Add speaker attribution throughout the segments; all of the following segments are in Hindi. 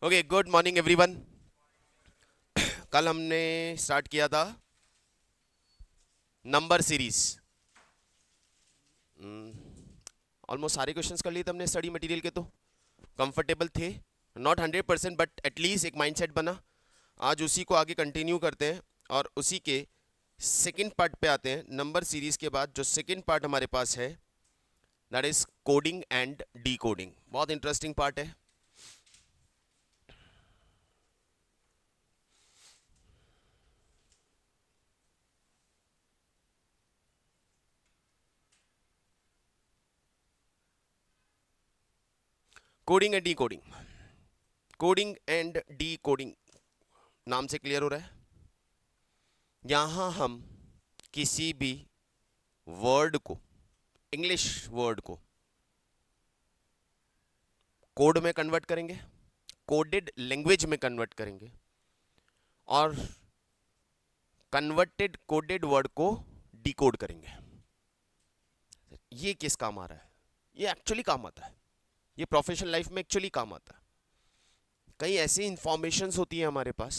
Speaker 1: Okay, good morning everyone. कल हमने स्टार्ट किया था नंबर सीरीज। ऑलमोस्ट सारे क्वेश्चंस कर लिए थे हमने स्टडी मटेरियल के, तो कंफर्टेबल थे। नॉट 100% बट एटलीस्ट एक माइंडसेट बना। आज उसी को आगे कंटिन्यू करते हैं और उसी के सेकंड पार्ट पे आते हैं। नंबर सीरीज के बाद जो सेकंड पार्ट हमारे पास है, that is coding and D coding. बहुत इंटरेस्टिंग पार्ट है। Coding and D coding, coding and D coding नाम से क्लियर हो रहा है। यहां हम किसी भी वर्ड को, इंग्लिश वर्ड को कोड में कन्वर्ट करेंगे, कोडेड लैंग्वेज में कन्वर्ट करेंगे और कन्वर्टेड कोडेड वर्ड को डिकोड करेंगे। ये किस काम आ रहा है? ये एक्चुअली काम आता है। ये प्रोफेशनल लाइफ में एक्चुअली काम आता है। कई ऐसी इंफॉर्मेशंस होती है हमारे पास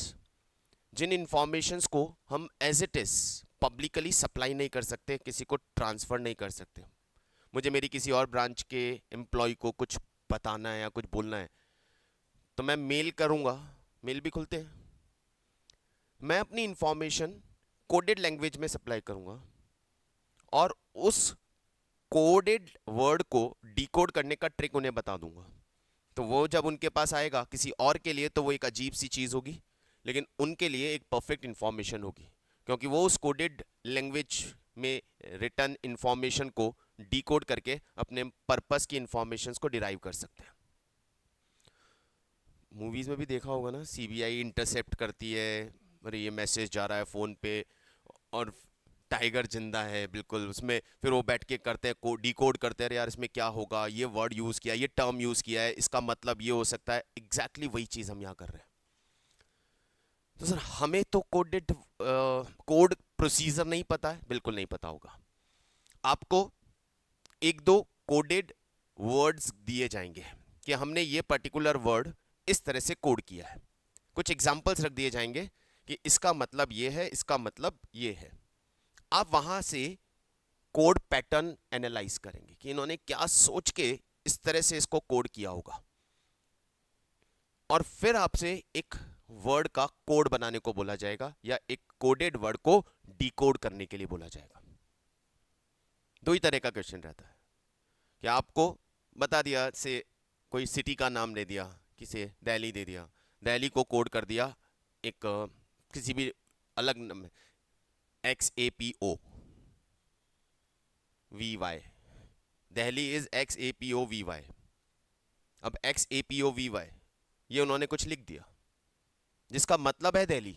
Speaker 1: जिन इंफॉर्मेशंस को हम as it is publicly supply नहीं कर सकते, किसी को ट्रांसफर नहीं कर सकते। मुझे मेरी किसी और ब्रांच के एम्प्लॉय को कुछ बताना है या कुछ बोलना है, तो मैं मेल करूंगा। मेल भी खुलते हैं। मैं अपनी इंफॉर्मेशन कोडेड लैंग्वेज में सप्लाई करूंगा और उस कोडेड वर्ड को डिकोड करने का ट्रिक उन्हें बता दूंगा। तो वो जब उनके पास आएगा किसी और के लिए, तो वो एक अजीब सी चीज़ होगी, लेकिन उनके लिए एक परफेक्ट इंफॉर्मेशन होगी, क्योंकि वो उस कोडेड लैंग्वेज में रिटर्न इंफॉर्मेशन को डिकोड करके अपने पर्पस की इंफॉर्मेशंस को डिराइव कर सकते हैं। मूवीज़ में भी देखा होगा ना, सीबीआई इंटरसेप्ट करती है, अरे ये मैसेज जा रहा है फ़ोन पे, और टाइगर जिंदा है बिल्कुल उसमें, फिर वो बैठ के करते हैं को डिकोड करते हैं, अरे यार इसमें क्या होगा, ये वर्ड यूज़ किया, ये टर्म यूज़ किया है, इसका मतलब ये हो सकता है। एग्जैक्टली वही चीज़ हम यहाँ कर रहे हैं। तो सर हमें तो कोडेड कोड प्रोसीजर नहीं पता है, बिल्कुल नहीं पता होगा। आपको एक दो कोडेड वर्ड्स दिए जाएंगे कि हमने ये पर्टिकुलर वर्ड इस तरह से कोड किया है। कुछ एग्जांपल्स रख दिए जाएंगे कि इसका मतलब ये है, इसका मतलब ये है। आप वहां से कोड पैटर्न एनालाइज करेंगे कि इन्होंने क्या सोच के इस तरह से इसको कोड किया होगा, और फिर आपसे एक वर्ड का कोड बनाने को बोला जाएगा या एक कोडेड वर्ड को डिकोड करने के लिए बोला जाएगा। दो ही तरह का क्वेश्चन रहता है कि आपको बता दिया से कोई सिटी का नाम दे दिया, किसे दिल्ली दे दिया, दिल्ली को कोड कर दिया एक किसी भी अलग नाम, XAPOVY, दिल्ली इज XAPOVY। अब XAPOVY ये उन्होंने कुछ लिख दिया जिसका मतलब है दिल्ली,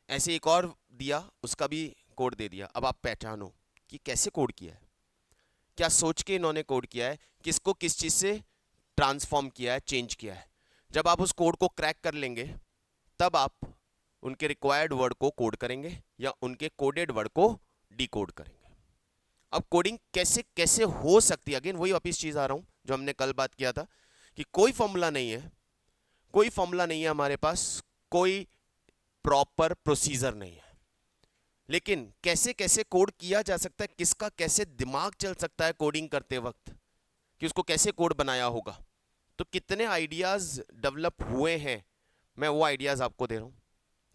Speaker 1: ऐसे एक और दिया, उसका भी कोड दे दिया। अब आप पहचानो कि कैसे कोड किया है, क्या सोच के इन्होंने कोड किया है, किसको किस चीज़ से ट्रांसफॉर्म किया है, चेंज किया है। जब आप उस कोड को क्रैक कर लेंगे, तब आप उनके रिक्वायर्ड वर्ड को कोड करेंगे या उनके कोडेड वर्ड को डिकोड करेंगे। अब कोडिंग कैसे कैसे हो सकती है, अगेन वही वापिस चीज़ आ रहा हूँ जो हमने कल बात किया था कि कोई फॉर्मूला नहीं है, कोई फॉर्मूला नहीं है हमारे पास, कोई प्रॉपर प्रोसीजर नहीं है, लेकिन कैसे कैसे कोड किया जा सकता है, किसका कैसे दिमाग चल सकता है कोडिंग करते वक्त, कि उसको कैसे कोड बनाया होगा, तो कितने आइडियाज डेवलप हुए हैं। मैं वो आइडियाज आपको दे रहा हूँ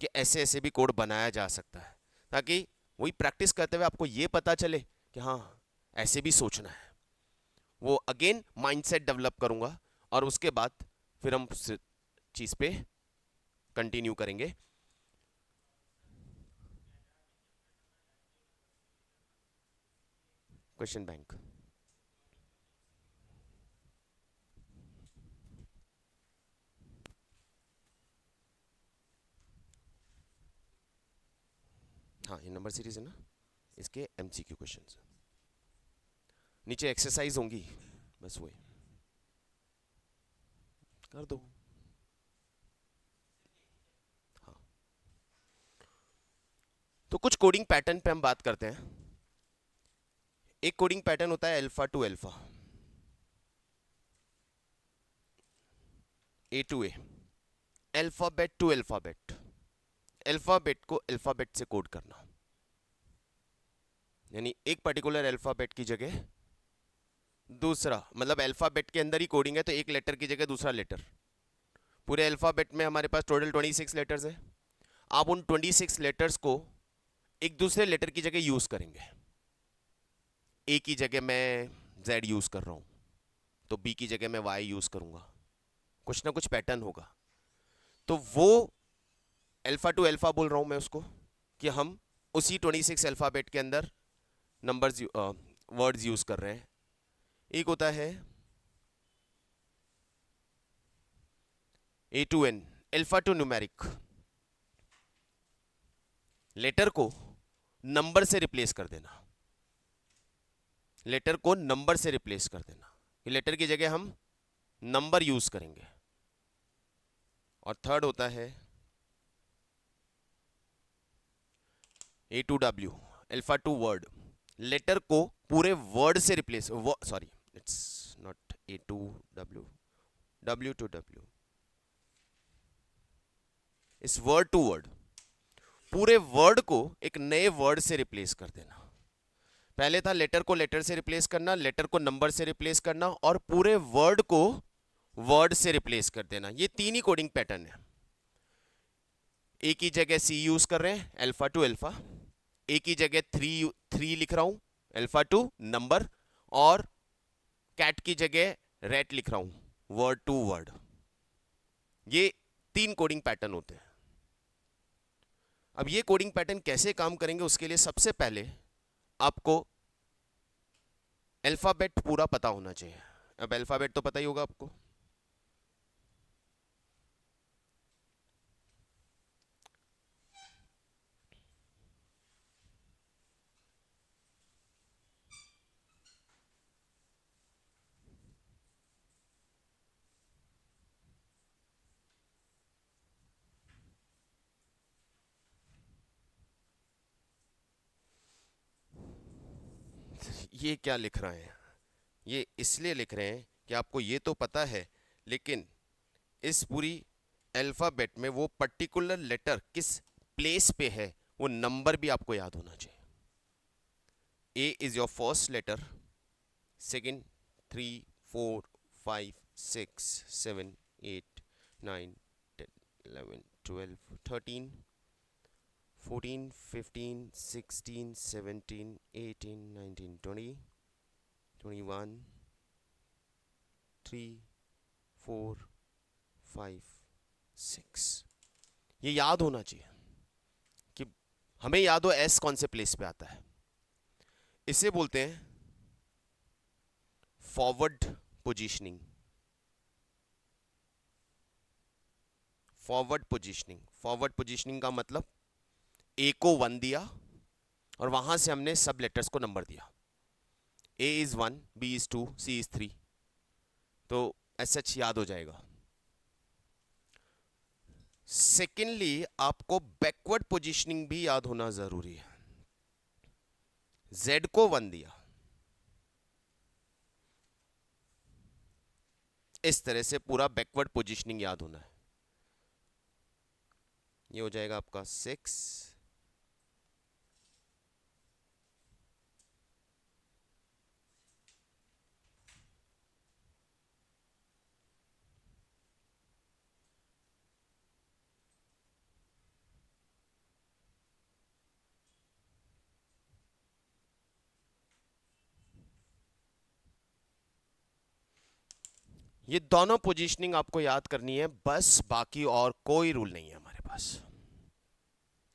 Speaker 1: कि ऐसे ऐसे भी कोड बनाया जा सकता है, ताकि वही प्रैक्टिस करते हुए आपको ये पता चले कि हाँ ऐसे भी सोचना है। वो अगेन माइंडसेट डेवलप करूंगा और उसके बाद फिर हम उस चीज़ पे कंटिन्यू करेंगे। क्वेश्चन बैंक, हाँ ये नंबर सीरीज है ना, इसके MCQ क्वेश्चंस नीचे एक्सरसाइज होंगी, बस वही कर दो। हाँ, तो कुछ कोडिंग पैटर्न पे हम बात करते हैं। एक कोडिंग पैटर्न होता है alpha to alpha. A to A, alphabet to alphabet, alphabet को अल्फाबेट से कोड करना, यानी एक पर्टिकुलर अल्फाबेट की जगह दूसरा, मतलब अल्फाबेट के अंदर ही कोडिंग है तो एक लेटर की जगह दूसरा लेटर। पूरे अल्फाबेट में हमारे पास टोटल 26 लेटर्स है। आप उन 26 लेटर्स को एक दूसरे लेटर की जगह यूज करेंगे। ए की जगह मैं जेड यूज कर रहा हूं, तो बी की जगह मैं वाई यूज करूंगा, कुछ ना कुछ पैटर्न होगा। तो वो अल्फा टू अल्फा बोल रहा हूं मैं उसको, कि हम उसी 26 अल्फाबेट के अंदर नंबर्स वर्ड्स यूज कर रहे हैं। एक होता है A to N, alpha to numeric, letter को नंबर से रिप्लेस कर देना, लेटर को नंबर से रिप्लेस कर देना, लेटर की जगह हम नंबर यूज करेंगे। और थर्ड होता है A to W, alpha to word, letter को पूरे वर्ड से replace, sorry it's not A to W, W to W, इस वर्ड टू वर्ड, पूरे वर्ड को एक नए वर्ड से रिप्लेस कर देना। पहले था लेटर को लेटर से रिप्लेस करना, लेटर को नंबर से रिप्लेस करना, और पूरे वर्ड को वर्ड से रिप्लेस कर देना। ये तीन ही कोडिंग पैटर्न है। ए की जगह सी यूज कर रहे हैं, अल्फा टू अल्फा, ए की जगह थ्री लिख रहा हूं, अल्फा टू नंबर, और कैट की जगह रेट लिख रहा हूं, वर्ड टू वर्ड। ये तीन कोडिंग पैटर्न होते हैं। अब ये कोडिंग पैटर्न कैसे काम करेंगे, उसके लिए सबसे पहले आपको अल्फाबेट पूरा पता होना चाहिए। अब अल्फाबेट तो पता ही होगा आपको, ये क्या लिख रहे हैं, ये इसलिए लिख रहे हैं कि आपको ये तो पता है, लेकिन इस पूरी अल्फाबेट में वो पर्टिकुलर लेटर किस प्लेस पे है, वो नंबर भी आपको याद होना चाहिए। A is your first letter, second 3 4 5 6 7 8 9 10 11 12 13 14 15 16 17 18 19 20 21 3 4 5 6। ये याद होना चाहिए कि हमें याद हो एस कौन से प्लेस पे आता है। इसे बोलते हैं forward positioning. Forward positioning, forward positioning का मतलब ए को 1 दिया और वहां से हमने सब लेटर्स को नंबर दिया, A is 1, B is 2, C is 3, तो एच याद हो जाएगा। सेकेंडली आपको बैकवर्ड पोजीशनिंग भी याद होना जरूरी है। जेड को 1 दिया, इस तरह से पूरा बैकवर्ड पोजीशनिंग याद होना है। ये हो जाएगा आपका 6, ये दोनों पोजीशनिंग आपको याद करनी है बस, बाकी और कोई रूल नहीं है हमारे पास।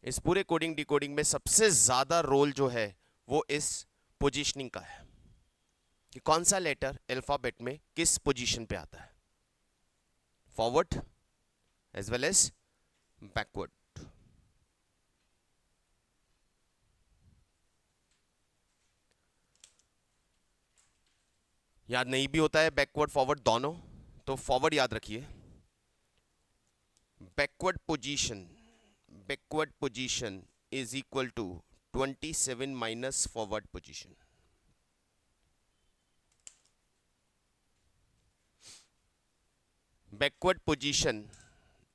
Speaker 1: इस पूरे कोडिंग डिकोडिंग में सबसे ज्यादा रोल जो है वो इस पोजीशनिंग का है, कि कौन सा लेटर अल्फाबेट में किस पोजीशन पे आता है, forward as well as backward. याद नहीं भी होता है बैकवर्ड फॉरवर्ड दोनों, तो फॉरवर्ड याद रखिए, backward position is equal to 27 minus forward position. Backward position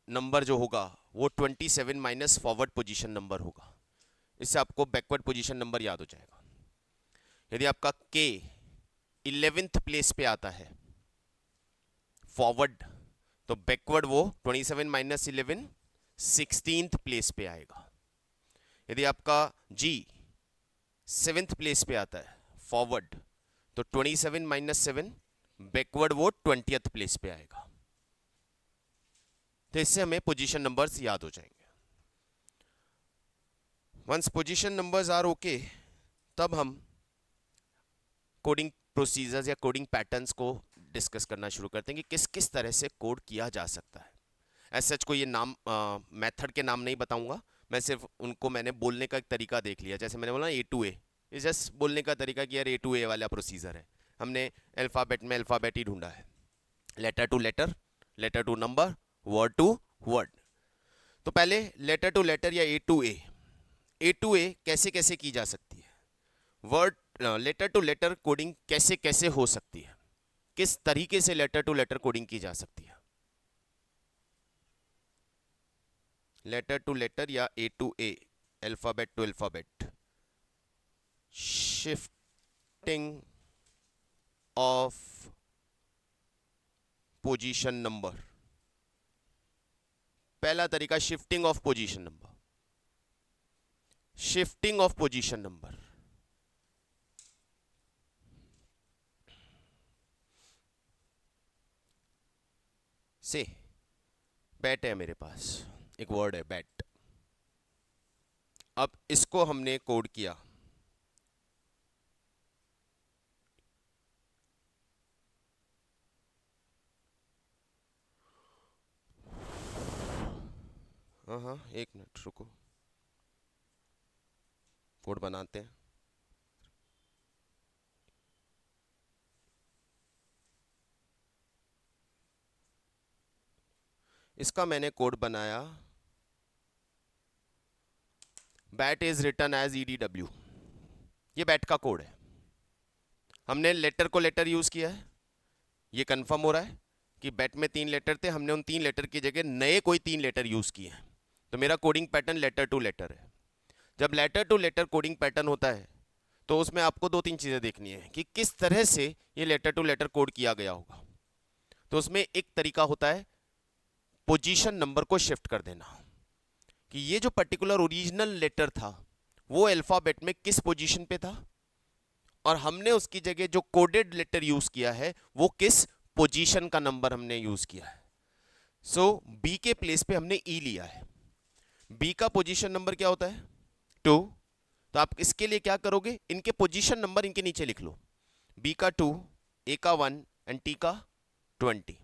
Speaker 1: number जो होगा वो 27 माइनस फॉरवर्ड पोजीशन नंबर होगा। इससे आपको बैकवर्ड पोजीशन नंबर याद हो जाएगा। यदि आपका के 11th प्लेस पे आता है फॉरवर्ड, तो बैकवर्ड वो 27 माइनस 11 16th प्लेस पे आएगा। यदि आपका जी 7th प्लेस पे आता है फॉरवर्ड, तो 27 माइनस 7 बैकवर्ड वो 20th प्लेस पे आएगा। तो इससे हमें पोजीशन नंबर्स याद हो जाएंगे। Once position numbers are okay, तब हम कोडिंग प्रोसीजर्स या कोडिंग पैटर्न्स को डिस्कस करना शुरू करते हैं कि किस किस तरह से कोड किया जा सकता है। एज सच को ये नाम मेथड के नाम नहीं बताऊंगा, मैं सिर्फ उनको मैंने बोलने का एक तरीका देख लिया। जैसे मैंने बोला ए टू ए, ये जस्ट बोलने का तरीका कि यार ए टू ए वाला प्रोसीजर है। हमने अल्फ़ाबेट में अल्फ़ाबेट ही ढूंढा है, letter to letter, letter to number, word to word. तो पहले लेटर टू लेटर या ए टू ए कैसे कैसे की जा सकती है, word letter to letter coding कैसे कैसे हो सकती है, किस तरीके से लेटर टू लेटर कोडिंग की जा सकती है। लेटर टू लेटर या A to A, alphabet to alphabet, shifting of position number. पहला तरीका shifting of position number, shifting of position number. से बैट है मेरे पास, एक वर्ड है बैट। अब इसको हमने कोड किया, हाँ एक मिनट रुको, कोड बनाते हैं। इसका मैंने कोड बनाया, bat is written as EDW। ये बैट का कोड है। हमने लेटर को लेटर यूज किया है, ये कंफर्म हो रहा है कि बैट में 3 लेटर थे, हमने उन 3 लेटर की जगह नए कोई 3 लेटर यूज किए हैं। तो मेरा coding pattern letter to letter है। जब letter to letter coding pattern होता है तो उसमें आपको 2-3 चीज़ें देखनी है कि किस तरह से ये लेटर टू लेटर कोड किया गया होगा। तो उसमें एक तरीका होता है पोजीशन नंबर को शिफ्ट कर देना, कि ये जो पर्टिकुलर ओरिजिनल लेटर था वो अल्फाबेट में किस पोजीशन पे था, और हमने उसकी जगह जो कोडेड लेटर यूज किया है वो किस पोजीशन का नंबर हमने यूज किया है। सो बी के प्लेस पे हमने ई लिया है। बी का पोजीशन नंबर क्या होता है 2। तो आप इसके लिए क्या करोगे, इनके पोजीशन नंबर इनके नीचे लिख लो, बी का 2, ए का 1 एंड टी का 20।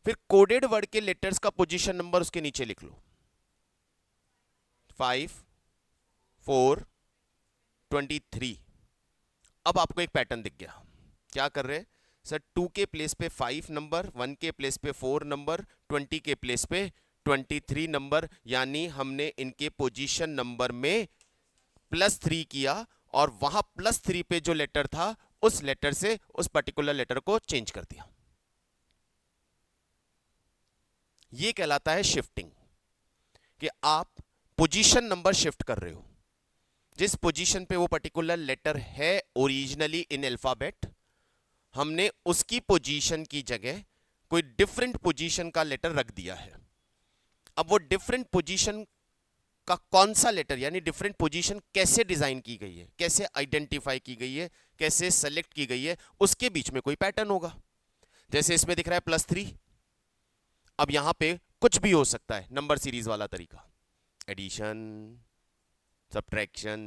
Speaker 1: फिर कोडेड वर्ड के लेटर्स का पोजीशन नंबर उसके नीचे लिख लो, 5, 4, 23। अब आपको एक पैटर्न दिख गया। क्या कर रहे हैं सर, 2 के प्लेस पे 5 नंबर, 1 के प्लेस पे 4 नंबर, 20 के प्लेस पे 23 नंबर, यानी हमने इनके पोजीशन नंबर में +3 किया और वहां +3 पे जो लेटर था उस लेटर से उस पर्टिकुलर लेटर को चेंज कर दिया। ये कहलाता है शिफ्टिंग, कि आप पोजीशन नंबर शिफ्ट कर रहे हो। जिस पोजीशन पे वो पर्टिकुलर लेटर है ओरिजिनली इन अल्फाबेट, हमने उसकी पोजीशन की जगह कोई डिफरेंट पोजीशन का लेटर रख दिया है। अब वो डिफरेंट पोजीशन का कौन सा लेटर, यानी डिफरेंट पोजीशन कैसे डिजाइन की गई है, कैसे आइडेंटिफाई की गई है, कैसे सेलेक्ट की गई है, उसके बीच में कोई पैटर्न होगा। जैसे इसमें दिख रहा है +3। अब यहां पे कुछ भी हो सकता है, नंबर सीरीज वाला तरीका, एडिशन, सब्ट्रैक्शन,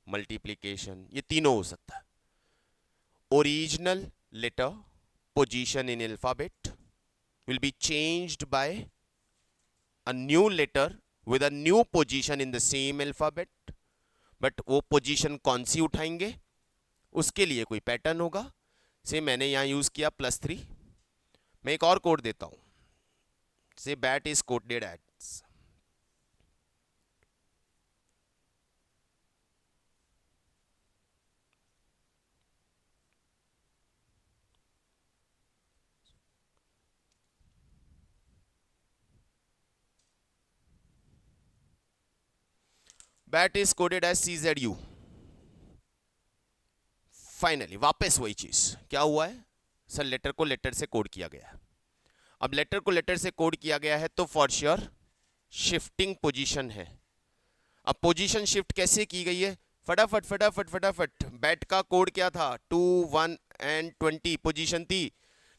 Speaker 1: मल्टीप्लिकेशन, ये तीनों हो सकता है। Original letter position in alphabet will be changed by a new letter with a new position in the same alphabet, but वो position कौन सी उठाएंगे उसके लिए कोई पैटर्न होगा। से मैंने यहां यूज किया +3। मैं एक और कोड देता हूं, से bat is coded as, that is coded as CZU. Finally वापस वही चीज क्या हुआ है सर, लेटर को लेटर से कोड किया गया है। अब लेटर को लेटर से कोड किया गया है तो फॉर श्योर शिफ्टिंग पोजीशन है। अब पोजीशन शिफ्ट कैसे की गई है, फटाफट फटाफट फटाफट, बैट का कोड क्या था 2 1 एंड 20 पोजीशन थी,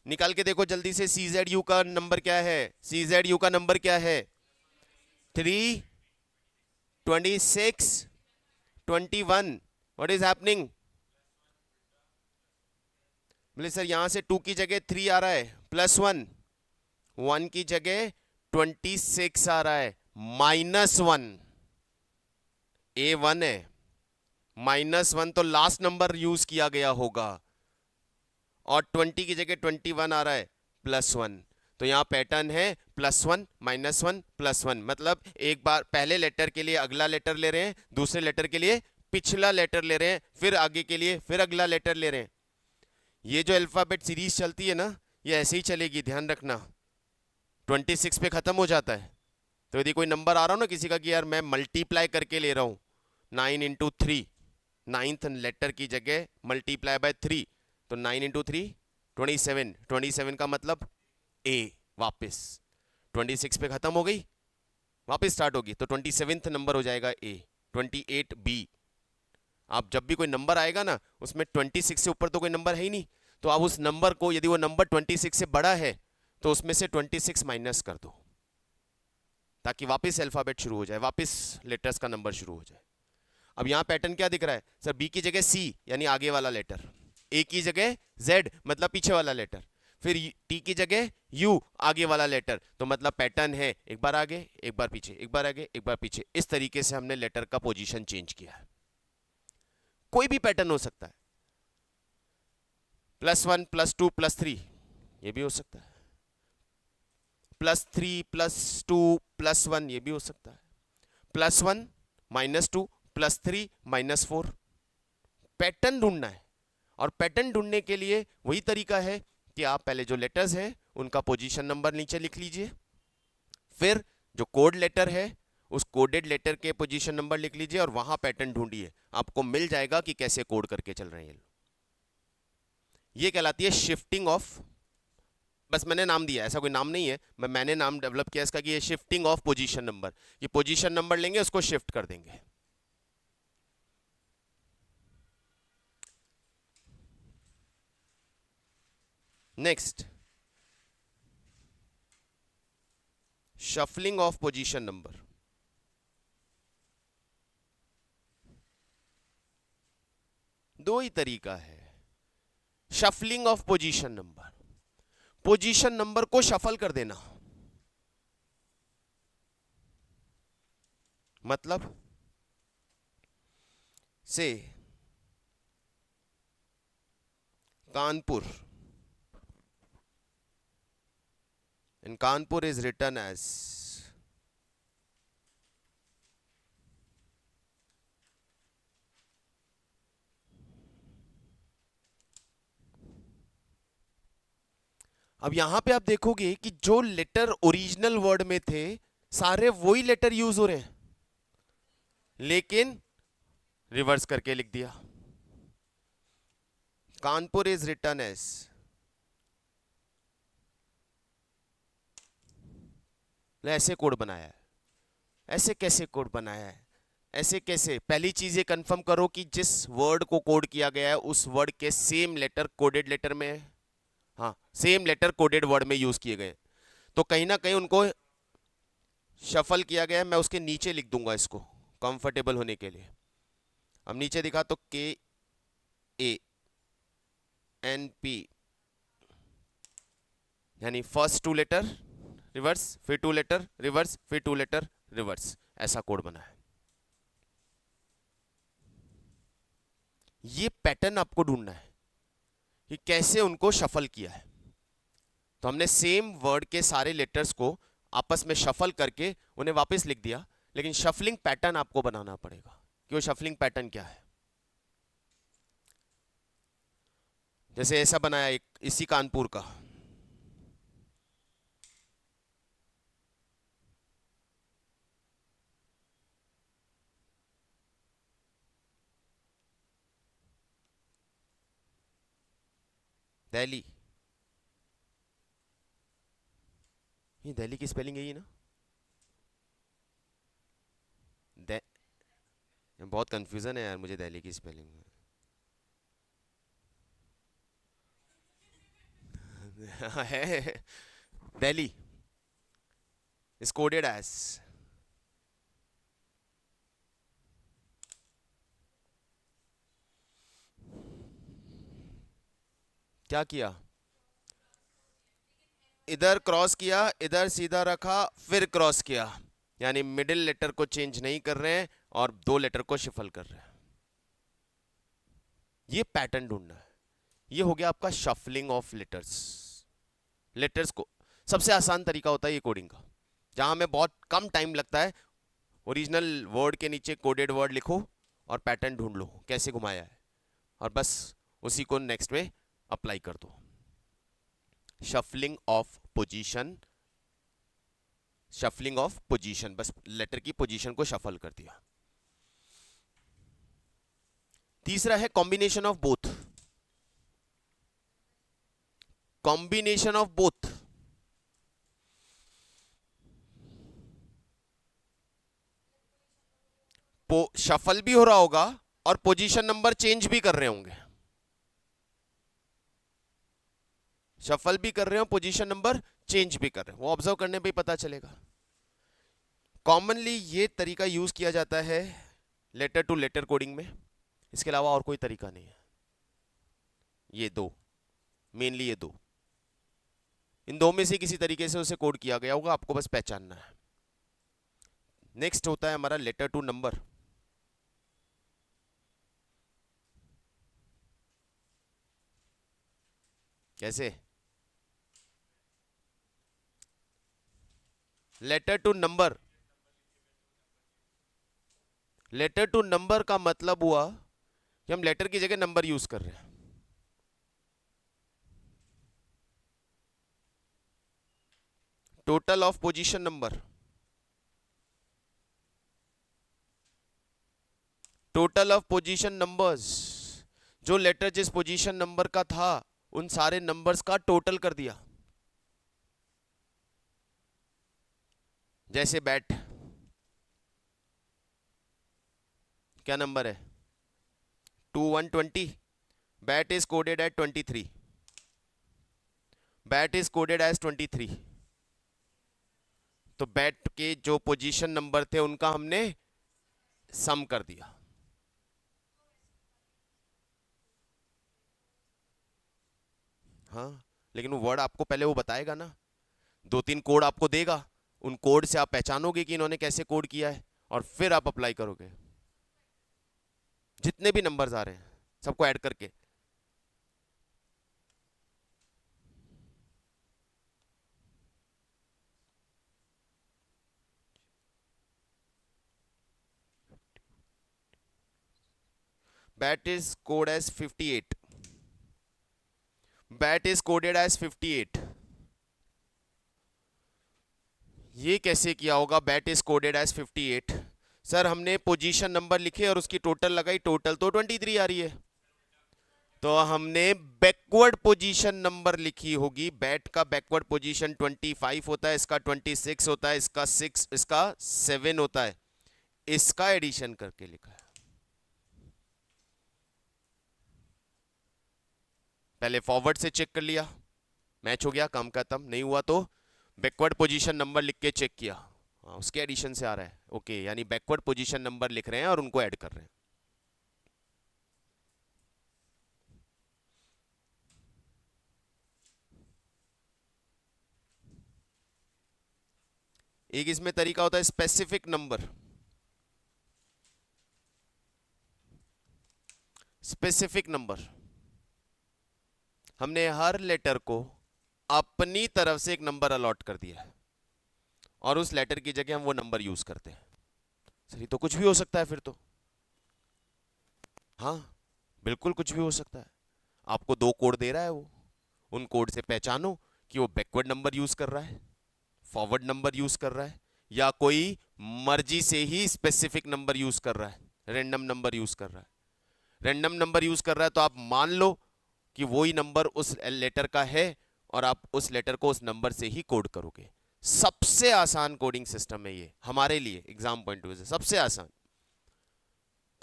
Speaker 1: निकाल के देखो जल्दी से। CZU का नंबर क्या है, CZU का नंबर क्या है 3 26 21। व्हाट इज हैपनिंग, बोले सर यहां से 2 की जगह 3 आ रहा है, +1, 1 की जगह 26 आ रहा है, -1, A1 है, -1 तो लास्ट नंबर यूज किया गया होगा, और 20 की जगह 21 आ रहा है, +1। तो यहां पैटर्न है +1 -1 +1, मतलब एक बार पहले लेटर के लिए अगला लेटर ले रहे हैं, दूसरे लेटर के लिए पिछला लेटर ले रहे हैं, फिर आगे के लिए फिर अगला लेटर ले रहे हैं। ये जो अल्फाबेट सीरीज चलती है ना, ये ऐसे ही चलेगी, ध्यान रखना। 26 पे खत्म हो जाता है, तो यदि कोई नंबर आ रहा हो ना किसी का कि यार मैं मल्टीप्लाई करके ले रहा हूं 9 × 3, 9th लेटर की जगह मल्टीप्लाई बाय 3, तो 9 × 3 27, 27 का मतलब A, वापस 26 पे खत्म हो गई, वापस स्टार्ट होगी, तो 27th नंबर हो जाएगा A, 28 B। आप जब भी कोई नंबर आएगा ना उसमें 26 से ऊपर तो कोई नंबर है ही नहीं, तो आप उस नंबर को, यदि वो नंबर 26 से बड़ा है तो उसमें से 26 माइनस कर दो, ताकि वापस अल्फाबेट शुरू हो जाए, वापस लेटर्स का नंबर शुरू हो जाए। अब यहां पैटर्न क्या दिख रहा है सर, B की जगह C यानी आगे वाला लेटर, A की जगह Z मतलब पीछे वाला लेटर, फिर T की जगह U आगे वाला लेटर, तो मतलब पैटर्न है एक बार आगे एक बार पीछे, एक बार आगे एक बार पीछे। इस तरीके से हमने लेटर का पोजीशन चेंज किया है। कोई भी पैटर्न हो सकता है, +1 +2 +3 ये भी हो सकता है, +3 +2 +1 ये भी हो सकता है, +1 -2 +3 -4। पैटर्न ढूंढना है, और पैटर्न ढूंढने के लिए वही तरीका है कि आप पहले जो लेटर्स हैं उनका पोजीशन नंबर नीचे लिख लीजिए, फिर जो कोड लेटर है उस कोडेड लेटर के पोजीशन नंबर लिख लीजिए, और वहां पैटर्न ढूंढिए, आपको मिल जाएगा कि कैसे कोड करके चल रहे हैं। ये कहलाती है शिफ्टिंग ऑफ, बस मैंने नाम दिया, ऐसा कोई नाम नहीं है, मैंने नाम डेवलप किया इसका कि ये शिफ्टिंग ऑफ पोजीशन नंबर। ये पोजीशन नंबर लेंगे उसको शिफ्ट कर देंगे। Next, shuffling of position number. दो ही तरीका है shuffling of position number, position number को शफल कर देना, मतलब से Kanpur, and Kanpur is written as अब यहां पे आप देखोगे कि जो लेटर ओरिजिनल वर्ड में थे सारे वही लेटर यूज हो रहे हैं, लेकिन रिवर्स करके लिख दिया। कानपुर इज रिटन एज, ऐसे कोड बनाया है, ऐसे कैसे कोड बनाया है, ऐसे कैसे? पहली चीज ये कंफर्म करो कि जिस वर्ड को कोड किया गया है उस वर्ड के सेम लेटर कोडेड लेटर में है, हाँ सेम लेटर कोडेड वर्ड में यूज किए गए, तो कहीं ना कहीं उनको शफल किया गया है। मैं उसके नीचे लिख दूंगा इसको कंफर्टेबल होने के लिए। अब नीचे दिखा तो KANP, यानी फर्स्ट 2 लेटर रिवर्स, फिर 2 लेटर रिवर्स, फिर 2 लेटर रिवर्स, ऐसा कोड बना है। ये पैटर्न आपको ढूंढना है कि कैसे उनको शफल किया है। तो हमने सेम वर्ड के सारे लेटर्स को आपस में शफल करके उन्हें वापस लिख दिया, लेकिन शफलिंग पैटर्न आपको बनाना पड़ेगा कि वो शफलिंग पैटर्न क्या है। जैसे ऐसा बनाया एक इसी कानपुर का, दिल्ली, ये दिल्ली की स्पेलिंग यही ना? दे बहुत कंफ्यूजन है यार मुझे दिल्ली की स्पेलिंग में। है दिल्ली is coded as, क्या किया, इधर क्रॉस किया, इधर सीधा रखा, फिर क्रॉस किया, यानी मिडिल लेटर को चेंज नहीं कर रहे हैं और दो लेटर को शिफल कर रहे हैं। ये पैटर्न ढूंढना है। ये हो गया आपका शफलिंग ऑफ लेटर्स। लेटर्स को सबसे आसान तरीका होता है ये कोडिंग का, जहां हमें बहुत कम टाइम लगता है। ओरिजिनल वर्ड के नीचे कोडेड वर्ड लिखो और पैटर्न ढूंढ लो कैसे घुमाया है, और बस उसी को नेक्स्ट में अप्लाई कर दो। Shuffling of position, shuffling of position, बस लेटर की पोजीशन को शफल कर दिया। तीसरा है combination of both. Combination of both, shuffle भी हो रहा होगा और पोजीशन नंबर चेंज भी कर रहे होंगे। शफल भी कर रहे हो, पोजीशन नंबर चेंज भी कर रहे हो, वो ऑब्जर्व करने पे ही पता चलेगा। कॉमनली ये तरीका यूज किया जाता है लेटर टू लेटर कोडिंग में, इसके अलावा और कोई तरीका नहीं है। ये दो, मेनली ये दो, इन दो में से किसी तरीके से उसे कोड किया गया होगा, आपको बस पहचानना है। नेक्स्ट होता है हमारा लेटर टू नंबर। कैसे? Letter to number, letter to number का मतलब हुआ कि हम लेटर की जगह नंबर यूज कर रहे हैं। Total of position number, total of position numbers, जो लेटर जिस पोजीशन नंबर का था उन सारे नंबर्स का टोटल कर दिया। जैसे बैट, क्या नंबर है? 2120, bat is coded at 23, bat is coded as 23। तो बैट के जो पोजीशन नंबर थे उनका हमने सम कर दिया। हाँ, लेकिन वो वर्ड आपको पहले वो बताएगा ना, दो तीन कोड आपको देगा, उन कोड से आप पहचानोगे कि इन्होंने कैसे कोड किया है, और फिर आप अप्लाई करोगे। जितने भी नंबर्स आ रहे हैं सबको ऐड करके। Bat is code as 58, bat is coded as 58। ये कैसे किया होगा? Bat is coded as 58, sir हमने पोजीशन नंबर लिखे और उसकी टोटल लगाई, टोटल तो 23 आ रही है, तो हमने बैकवर्ड पोजीशन नंबर लिखी होगी। बैट का बैकवर्ड पोजीशन 25 होता है, इसका 26 होता है, इसका 6, इसका 7 होता है, इसका एडिशन करके लिखा है। पहले फॉरवर्ड से चेक कर लिया, मैच हो गया, काम खत्म। नहीं हुआ तो बैकवर्ड पोजीशन नंबर लिख के चेक किया, हाँ उसके एडिशन से आ रहा है, ओके, यानी बैकवर्ड पोजीशन नंबर लिख रहे हैं और उनको ऐड कर रहे हैं। एक इसमें तरीका होता है स्पेसिफिक नंबर। स्पेसिफिक नंबर, हमने हर लेटर को अपनी तरफ से एक नंबर अलॉट कर दिया है और उस लेटर की जगह हम वो नंबर यूज करते हैं। सर ये तो कुछ भी हो सकता है फिर तो। हाँ बिल्कुल कुछ भी हो सकता है। आपको दो कोड दे रहा है वो, उन कोड से पहचानो कि वो बैकवर्ड नंबर यूज कर रहा है, फॉरवर्ड नंबर यूज कर रहा है, या कोई मर्जी से ही स्पेसिफिक नंबर यूज कर रहा है, रैंडम नंबर यूज कर रहा है। रैंडम नंबर यूज कर रहा है तो आप मान लो कि वही नंबर उस लेटर का है और आप उस लेटर को उस नंबर से ही कोड करोगे। सबसे आसान कोडिंग सिस्टम है ये हमारे लिए, एग्जाम पॉइंट ऑफ व्यू से सबसे आसान।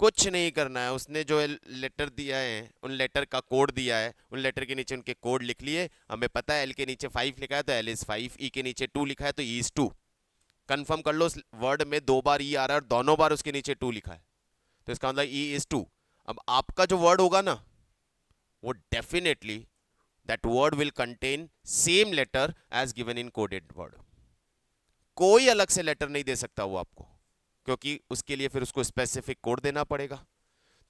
Speaker 1: कुछ नहीं करना है, उसने जो लेटर दिया है उन लेटर का कोड दिया है, उन लेटर के नीचे उनके कोड लिख लिए। हमें पता है एल के नीचे 5 लिखा है तो एल इज 5, ई के नीचे 2 लिखा है तो ई इज 2। कंफर्म कर लो, उस वर्ड में 2 बार ई आ रहा है और दोनों बार उसके नीचे 2 लिखा है, तो इसका मतलब ई इज 2। अब आपका जो वर्ड होगा ना, वो definitely that word will contain same letter as given in coded word. कोई अलग से लेटर नहीं दे सकता वो आपको, क्योंकि उसके लिए फिर उसको स्पेसिफिक कोड देना पड़ेगा।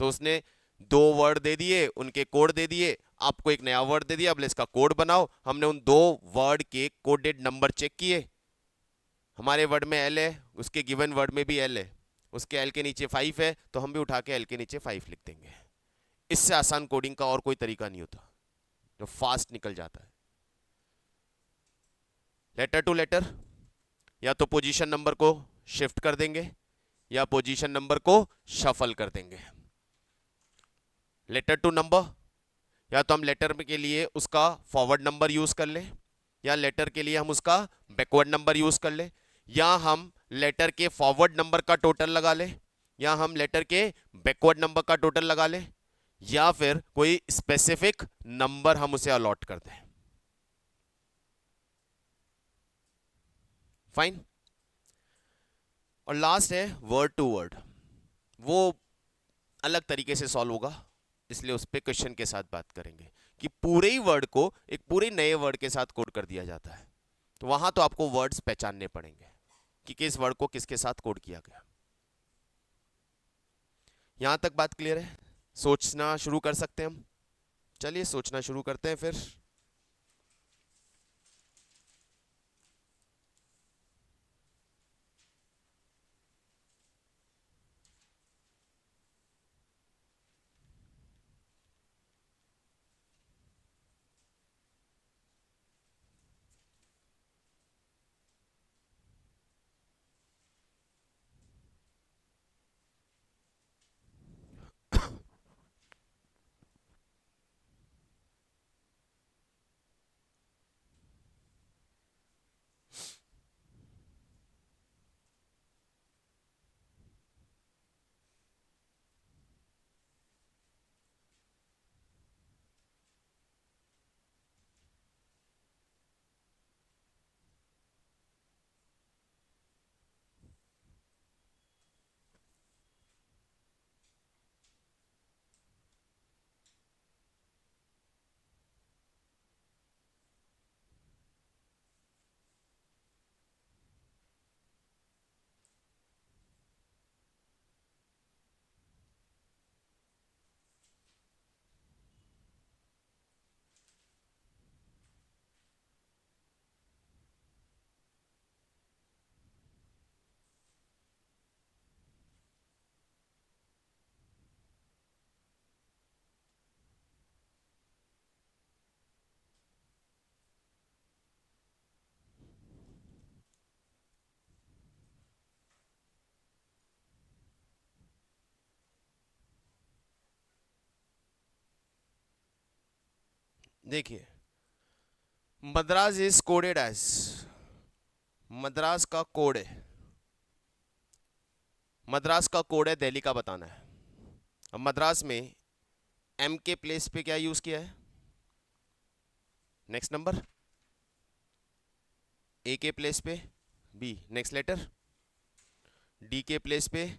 Speaker 1: तो उसने 2 वर्ड दे दिए, उनके कोड दे दिए, आपको एक नया वर्ड दे दिया, अब इसका कोड बनाओ। हमने उन 2 वर्ड के कोडेड नंबर चेक किए, हमारे वर्ड में एल है, उसके गिवन वर्ड में भी एल है, उसके एल के नीचे 5 है तो हम भी उठा के एल के नीचे 5 लिख देंगे। इससे आसान कोडिंग का और कोई तरीका नहीं होता जो फास्ट निकल जाता है। लेटर टू लेटर, या तो पोजीशन नंबर को शिफ्ट कर देंगे या पोजीशन नंबर को शफल कर देंगे। लेटर टू नंबर, या तो हम लेटर के लिए उसका फॉरवर्ड नंबर यूज कर ले, या लेटर के लिए हम उसका बैकवर्ड नंबर यूज कर ले, या हम लेटर के फॉरवर्ड नंबर का टोटल लगा ले, या हम लेटर के बैकवर्ड नंबर का टोटल लगा ले, या फिर कोई स्पेसिफिक नंबर हम उसे अलॉट कर दें। फाइन। और लास्ट है वर्ड टू वर्ड, वो अलग तरीके से सॉल्व होगा, इसलिए उस पर क्वेश्चन के साथ बात करेंगे कि पूरे ही वर्ड को एक पूरे नए वर्ड के साथ कोड कर दिया जाता है। तो वहां तो आपको वर्ड्स पहचानने पड़ेंगे कि किस वर्ड को किसके साथ कोड किया गया। यहां तक बात क्लियर है? सोचना शुरू कर सकते हैं हम। चलिए सोचना शुरू करते हैं फिर। देखिए, Madras is coded as, Madras का कोड है, मद्रास का कोड है, दिल्ली का बताना है। अब मद्रास में एम के प्लेस पे क्या यूज किया है? Next number. ए के प्लेस पे बी, नेक्स्ट लेटर। डी के प्लेस पे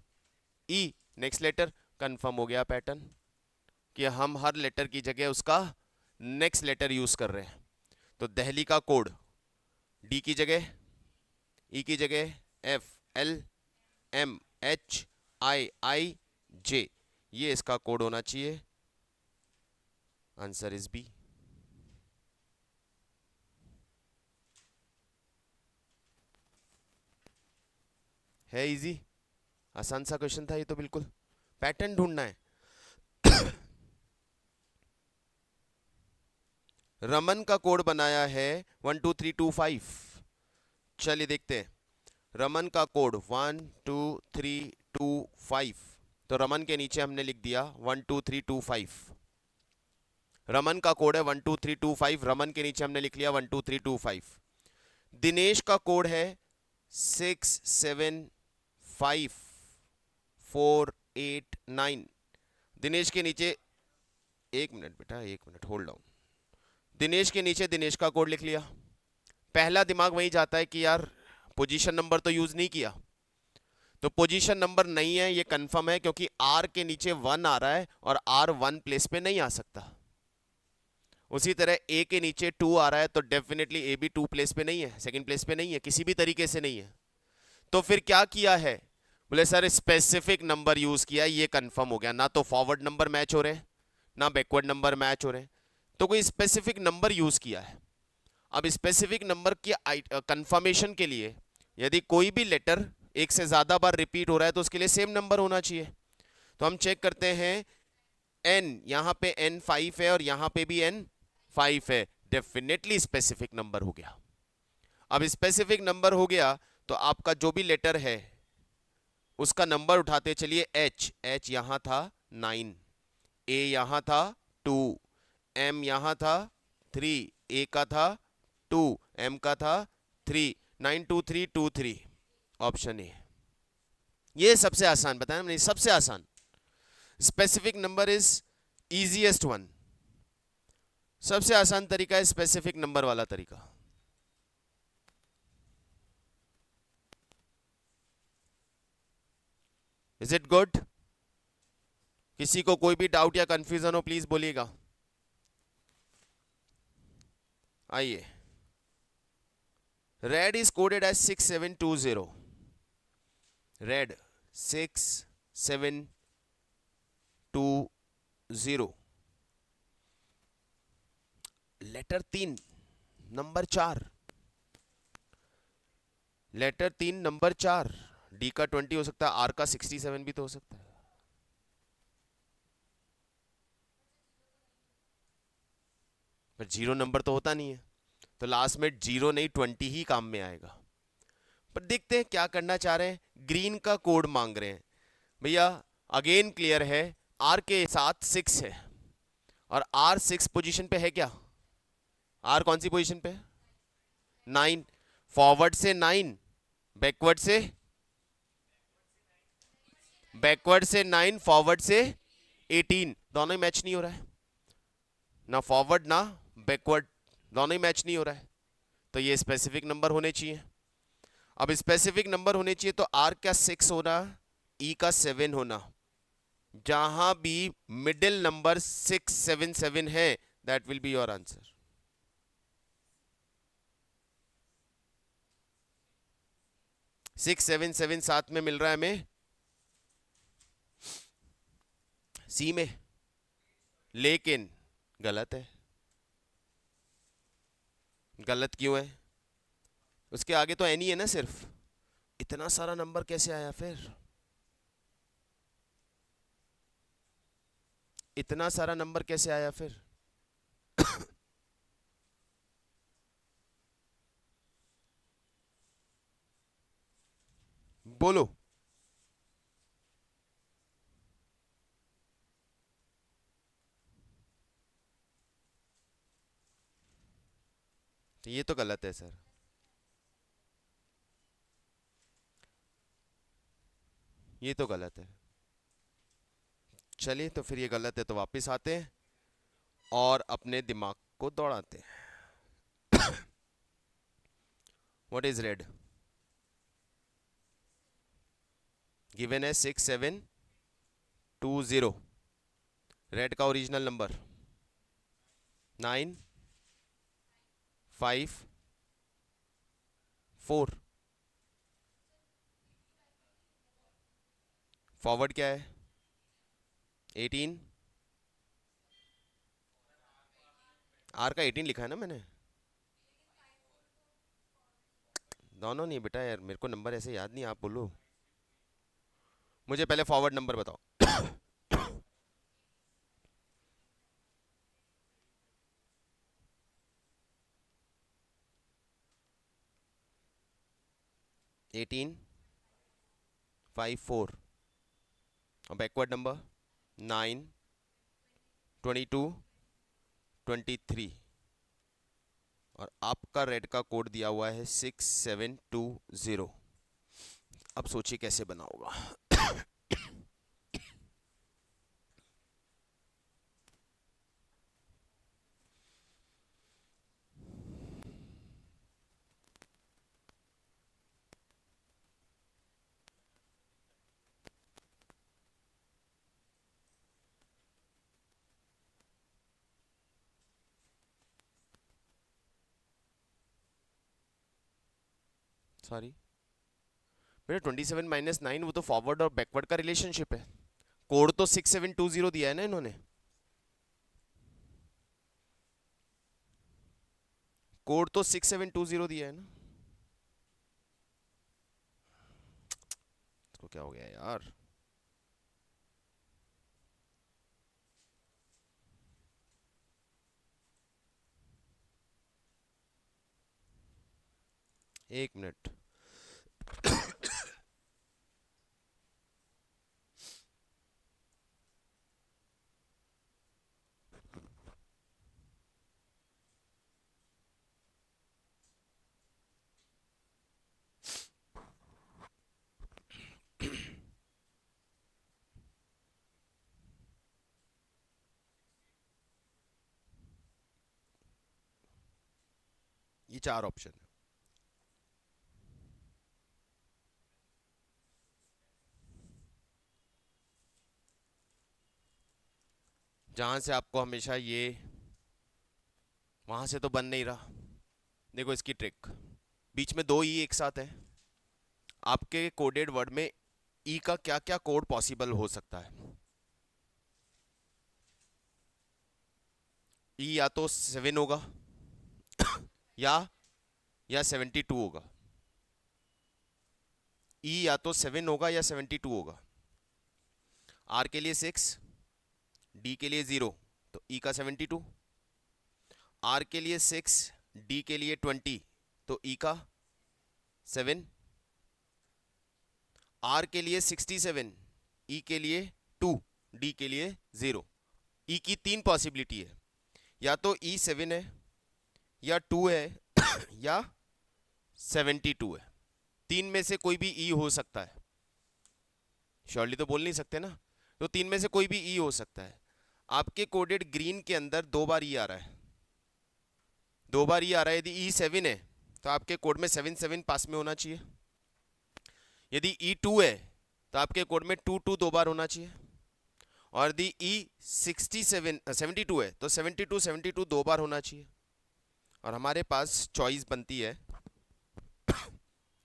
Speaker 1: ई, नेक्स्ट लेटर। कंफर्म हो गया पैटर्न कि हम हर लेटर की जगह उसका नेक्स्ट लेटर यूज कर रहे हैं। तो दिल्ली का कोड डी की जगह, ई की जगह F, L, M, H, I, I, J, ये इसका कोड होना चाहिए। Answer is B. है इजी, आसान सा क्वेश्चन था ये तो, बिल्कुल पैटर्न ढूंढना है। रमन का कोड बनाया है 12325। चलिए देखते हैं रमन का कोड 12325। तो रमन के नीचे हमने लिख दिया 12325। रमन का कोड है 12325, रमन के नीचे हमने लिख लिया 12325। दिनेश का कोड है 675489। दिनेश के नीचे, एक मिनट बेटा, एक मिनट, होल्ड ऑन। दिनेश के नीचे दिनेश का कोड लिख लिया। पहला दिमाग वही जाता है कि यार पोजीशन नंबर तो यूज नहीं किया, तो पोजीशन नंबर नहीं है, ये कंफर्म है, क्योंकि आर के नीचे 1 आ रहा है और आर 1 प्लेस पे नहीं आ सकता। उसी तरह ए के नीचे 2 आ रहा है, तो डेफिनेटली ए भी 2 प्लेस पे नहीं है, सेकंड प्लेस पे नहीं है, किसी भी तरीके से नहीं है। तो फिर क्या किया है, बोले सर स्पेसिफिक नंबर यूज किया, ये कंफर्म हो गया। ना तो फॉरवर्ड नंबर मैच हो रहे हैं, ना बैकवर्ड नंबर मैच हो रहे हैं, तो कोई स्पेसिफिक नंबर यूज किया है। अब स्पेसिफिक नंबर की कंफर्मेशन के लिए यदि कोई भी लेटर एक से ज्यादा बार रिपीट हो रहा है तो उसके लिए सेम नंबर होना चाहिए। तो हम चेक करते हैं, n यहां पे n 5 है और यहां पे भी n 5 है, डेफिनेटली स्पेसिफिक नंबर हो गया। अब स्पेसिफिक नंबर हो गया तो आपका जो भी लेटर है उसका नंबर उठाते चलिए। h यहां था 9, a यहां था 2, m यहां था 3, a का था 2, m का था 3, 92323, ऑप्शन ए। ये सबसे आसान बताया मैंने, सबसे आसान। Specific number is easiest one, सबसे आसान तरीका है स्पेसिफिक नंबर वाला तरीका। Is it good? किसी को कोई भी डाउट या कंफ्यूजन हो प्लीज बोलिएगा। आइए, red is coded as 6720, red 6720, letter 3 number 4, letter 3 number 4, D का 20 हो सकता है, आर का 67 भी तो हो सकता है। पर जीरो नंबर तो होता नहीं है, तो लास्ट में जीरो नहीं 20 ही काम में आएगा। पर देखते हैं क्या करना चाह रहे हैं। ग्रीन का कोड मांग रहे हैं भैया, अगेन क्लियर है, आर के साथ 6 है और आर 6 पोजीशन पे है क्या? आर कौन सी पोजीशन पे है? 9। फॉरवर्ड से 9, बैकवर्ड से, बैकवर्ड से 9, फॉरवर्ड से 18, दोनों ही मैच नहीं हो रहा है, ना फॉरवर्ड ना बैकवर्ड, दोनों ही मैच नहीं हो रहा है। तो ये स्पेसिफिक नंबर होने चाहिए। अब स्पेसिफिक नंबर होने चाहिए तो आर का 6 होना, ई का 7 होना, जहां भी मिडिल नंबर 677 है that will be your answer. Six seven seven साथ में मिल रहा है हमें सी में, लेकिन गलत है। गलत क्यों है? उसके आगे तो एन ही है ना सिर्फ, इतना सारा नंबर कैसे आया फिर? इतना सारा नंबर कैसे आया फिर? बोलो। ये तो गलत है सर, ये तो गलत है। चलिए तो फिर ये गलत है, तो वापस आते हैं और अपने दिमाग को दौड़ाते हैं। What is red? गिवन है 6720, रेड का ओरिजिनल नंबर 954, फॉरवर्ड क्या है 18, आर का 18 लिखा है ना मैंने। दोनों नहीं बेटा यार, मेरे को नंबर ऐसे याद नहीं, आप बोलो। मुझे पहले फॉरवर्ड नंबर बताओ। 1854 और बैकवर्ड नंबर 922 23 और आपका रेड का कोड दिया हुआ है 6720। अब सोचिए कैसे बना होगा। सॉरी बेटा, 27 - 9 वो तो फॉरवर्ड और बैकवर्ड का रिलेशनशिप है। कोड तो 6720 दिया है ना इन्होंने। कोड तो 6720 दिया है ना। इसको क्या हो गया यार। एक मिनट। ये 4 ऑप्शन है। जहां से आपको हमेशा ये, वहां से तो बन नहीं रहा। देखो इसकी ट्रिक, बीच में 2 ई एक साथ है। आपके कोडेड वर्ड में ई का क्या क्या कोड पॉसिबल हो सकता है। ई या तो 7 होगा या 72 होगा। ई या तो 7 होगा या 72 होगा। आर के लिए 6, डी के लिए 0, तो ई का 72। आर के लिए 6, डी के लिए 20, तो ई का 7। आर के लिए 67, ई के लिए 2, डी के लिए 0। ई की 3 पॉसिबिलिटी है, या तो ई 7 है, या 2 है, या 72 है। 3 में से कोई भी ई हो सकता है। श्योरली तो बोल नहीं सकते ना, तो 3 में से कोई भी ई हो सकता है। आपके कोडेड ग्रीन के अंदर 2 बार ई आ रहा है, 2 बार ई आ रहा है। यदि ई 7 है तो आपके कोड में 7 पास में होना चाहिए। यदि ई 2 है तो आपके कोड में 2 2 2 बार होना चाहिए। और यदि ई 72 है तो 72 2 बार होना चाहिए। और हमारे पास चॉइस बनती है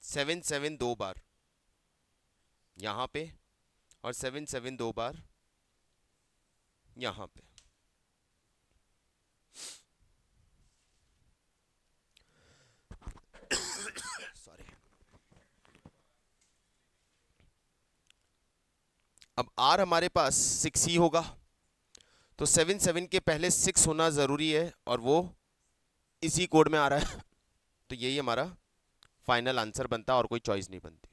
Speaker 1: 7 2 बार यहाँ पे, और 7 2 बार यहाँ पे। सॉरी। अब आर हमारे पास 6 ही होगा, तो 7 के पहले 6 होना ज़रूरी है, और वो इसी कोड में आ रहा है। तो यही हमारा फाइनल आंसर बनता है, और कोई चॉइस नहीं बनती।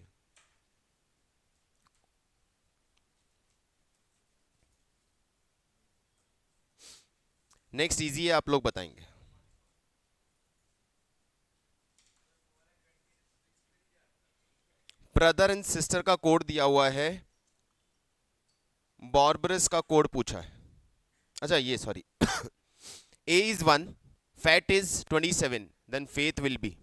Speaker 1: नेक्स्ट इजी है, आप लोग बताएंगे। ब्रदर एंड सिस्टर का कोड दिया हुआ है, बॉर्बरस का कोड पूछा है। अच्छा ये sorry, A is 1, fat is 27, then faith will be.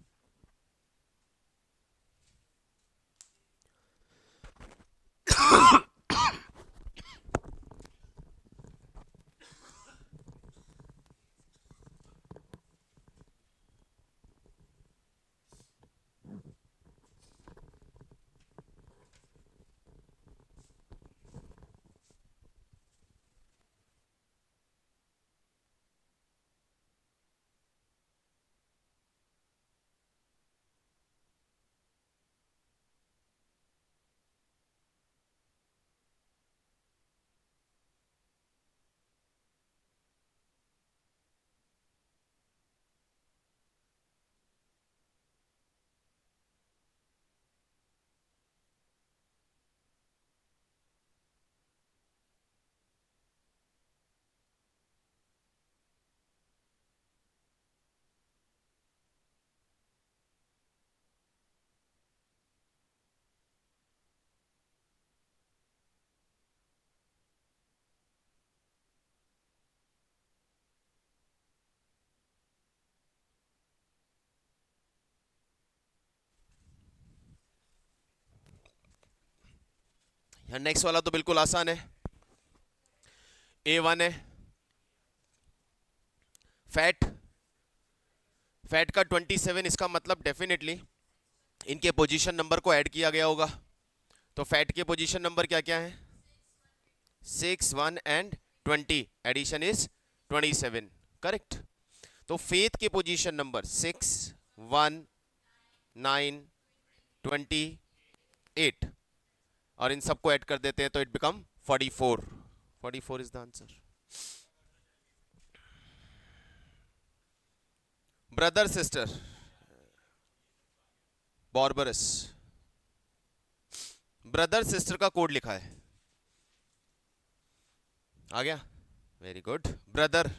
Speaker 1: Next वाला तो बिल्कुल आसान है। A1 है फैट, फैट का 27, इसका मतलब डेफिनेटली इनके पोजीशन नंबर को ऐड किया गया होगा। तो फैट के पोजीशन नंबर क्या क्या है? 6, 1 एंड 20, एडिशन इज 27, करेक्ट। तो फेथ के पोजीशन नंबर 6, 1, 9, 28, और इन सबको ऐड कर देते हैं तो it become 44। 44 is the answer. Brother sister बॉर्बरस, ब्रदर सिस्टर का कोड लिखा है, आ गया, very good. Brother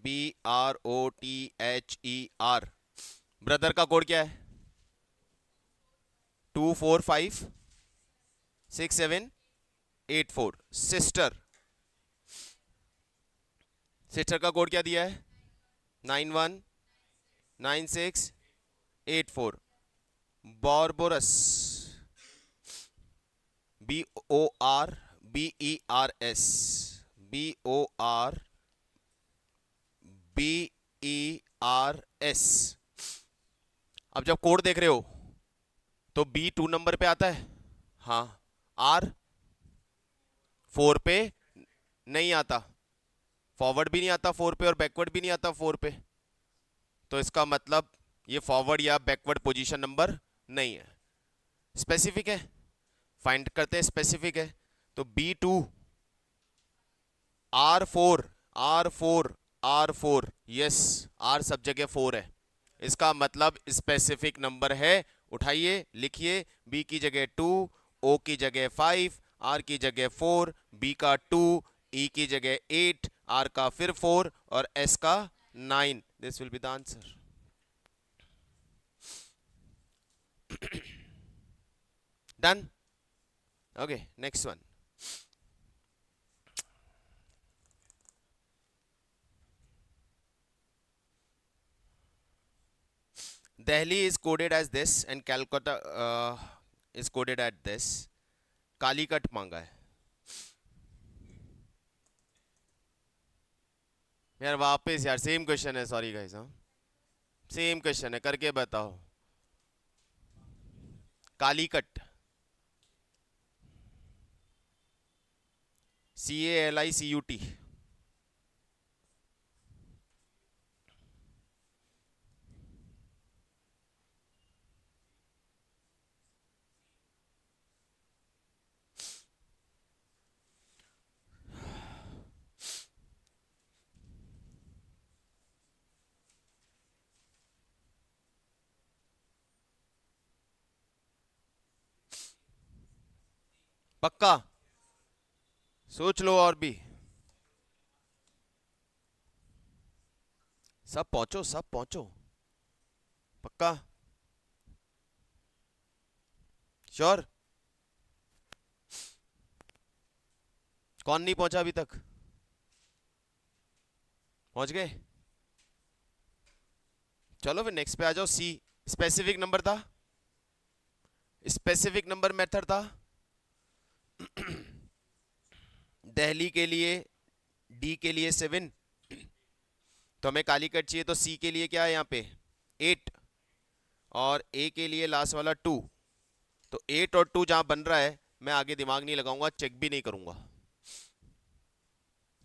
Speaker 1: BROTHER, brother का कोड क्या है? 2456784। सिस्टर, सिस्टर का कोड क्या दिया है? 919684। बॉर्बोरस BORBERS, BORBERS। अब जब कोड देख रहे हो तो B 2 नंबर पे आता है, हाँ। R 4 पे नहीं आता, फॉरवर्ड भी नहीं आता 4 पे और बैकवर्ड भी नहीं आता 4 पे, तो इसका मतलब ये फॉरवर्ड या बैकवर्ड पोजीशन नंबर नहीं है। स्पेसिफिक है, फाइंड करते हैं स्पेसिफिक है। तो B2 R4 R4 R4, yes, R सब जगह 4 है, इसका मतलब स्पेसिफिक नंबर है। उठाइए लिखिए, B की जगह 2, O की जगह 5, R की जगह 4, B का 2, E की जगह 8, R का फिर 4 और S का 9। This will be the answer. Done, okay, next one. Delhi is coded as this and Calcutta is coded at this. Calicut मांगा है यार, वापस यार सेम क्वेश्चन है, सॉरी गाइस, हाँ सेम क्वेश्चन है, करके बताओ। कालीकट, CALICUT। पक्का? सोच लो और भी, सब पहुंचो, सब पहुंचो, पक्का? श्योर? कौन नहीं पहुंचा अभी तक? पहुंच गए? चलो फिर नेक्स्ट पे आ जाओ। सी स्पेसिफिक नंबर था, स्पेसिफिक नंबर मेथड था। दिल्ली के लिए, डी के लिए 7, तो हमें कालीकट चाहिए, तो सी के लिए क्या है यहाँ पे 8, और ए के लिए लास्ट वाला 2। तो 8 और 2 जहां बन रहा है, मैं आगे दिमाग नहीं लगाऊंगा, चेक भी नहीं करूंगा,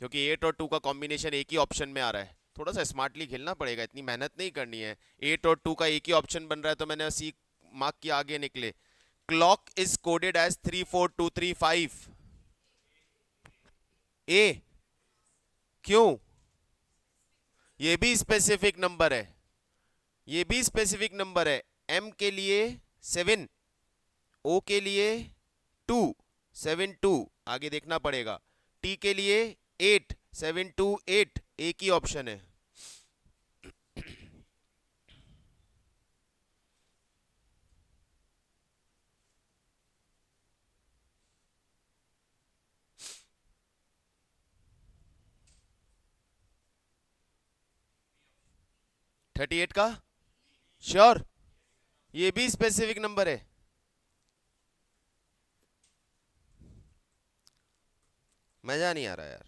Speaker 1: क्योंकि 8 और 2 का कॉम्बिनेशन एक ही ऑप्शन में आ रहा है। थोड़ा सा स्मार्टली खेलना पड़ेगा, इतनी मेहनत नहीं करनी है। 8 और 2 का एक ही ऑप्शन बन रहा है, तो मैंने सी मार्क किया, आगे निकले। Clock is coded as 34235। A, क्यों? ये भी स्पेसिफिक नंबर है, ये भी स्पेसिफिक नंबर है। एम के लिए 7, ओ के लिए 2, 7 2, आगे देखना पड़ेगा। टी के लिए 8, 7 2 8, एक ही ऑप्शन है। थर्टी एट का श्योर? ये भी स्पेसिफिक नंबर है, मजा नहीं आ रहा यार।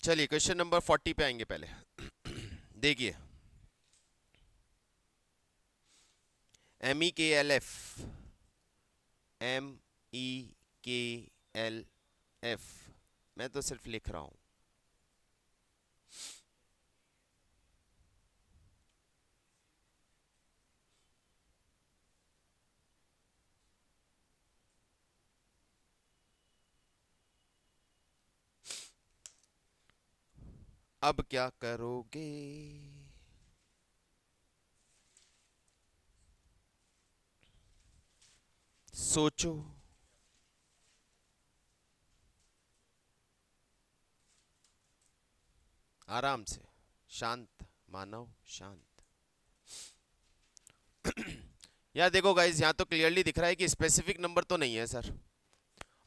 Speaker 1: चलिए क्वेश्चन नंबर 40 पे आएंगे पहले। देखिए, MEKLF, MEKLF, मैं तो सिर्फ लिख रहा हूं। अब क्या करोगे? सोचो। आराम से, शांत मानव, शांत। यार देखो गाइज, यहाँ तो क्लियरली दिख रहा है कि स्पेसिफिक नंबर तो नहीं है सर।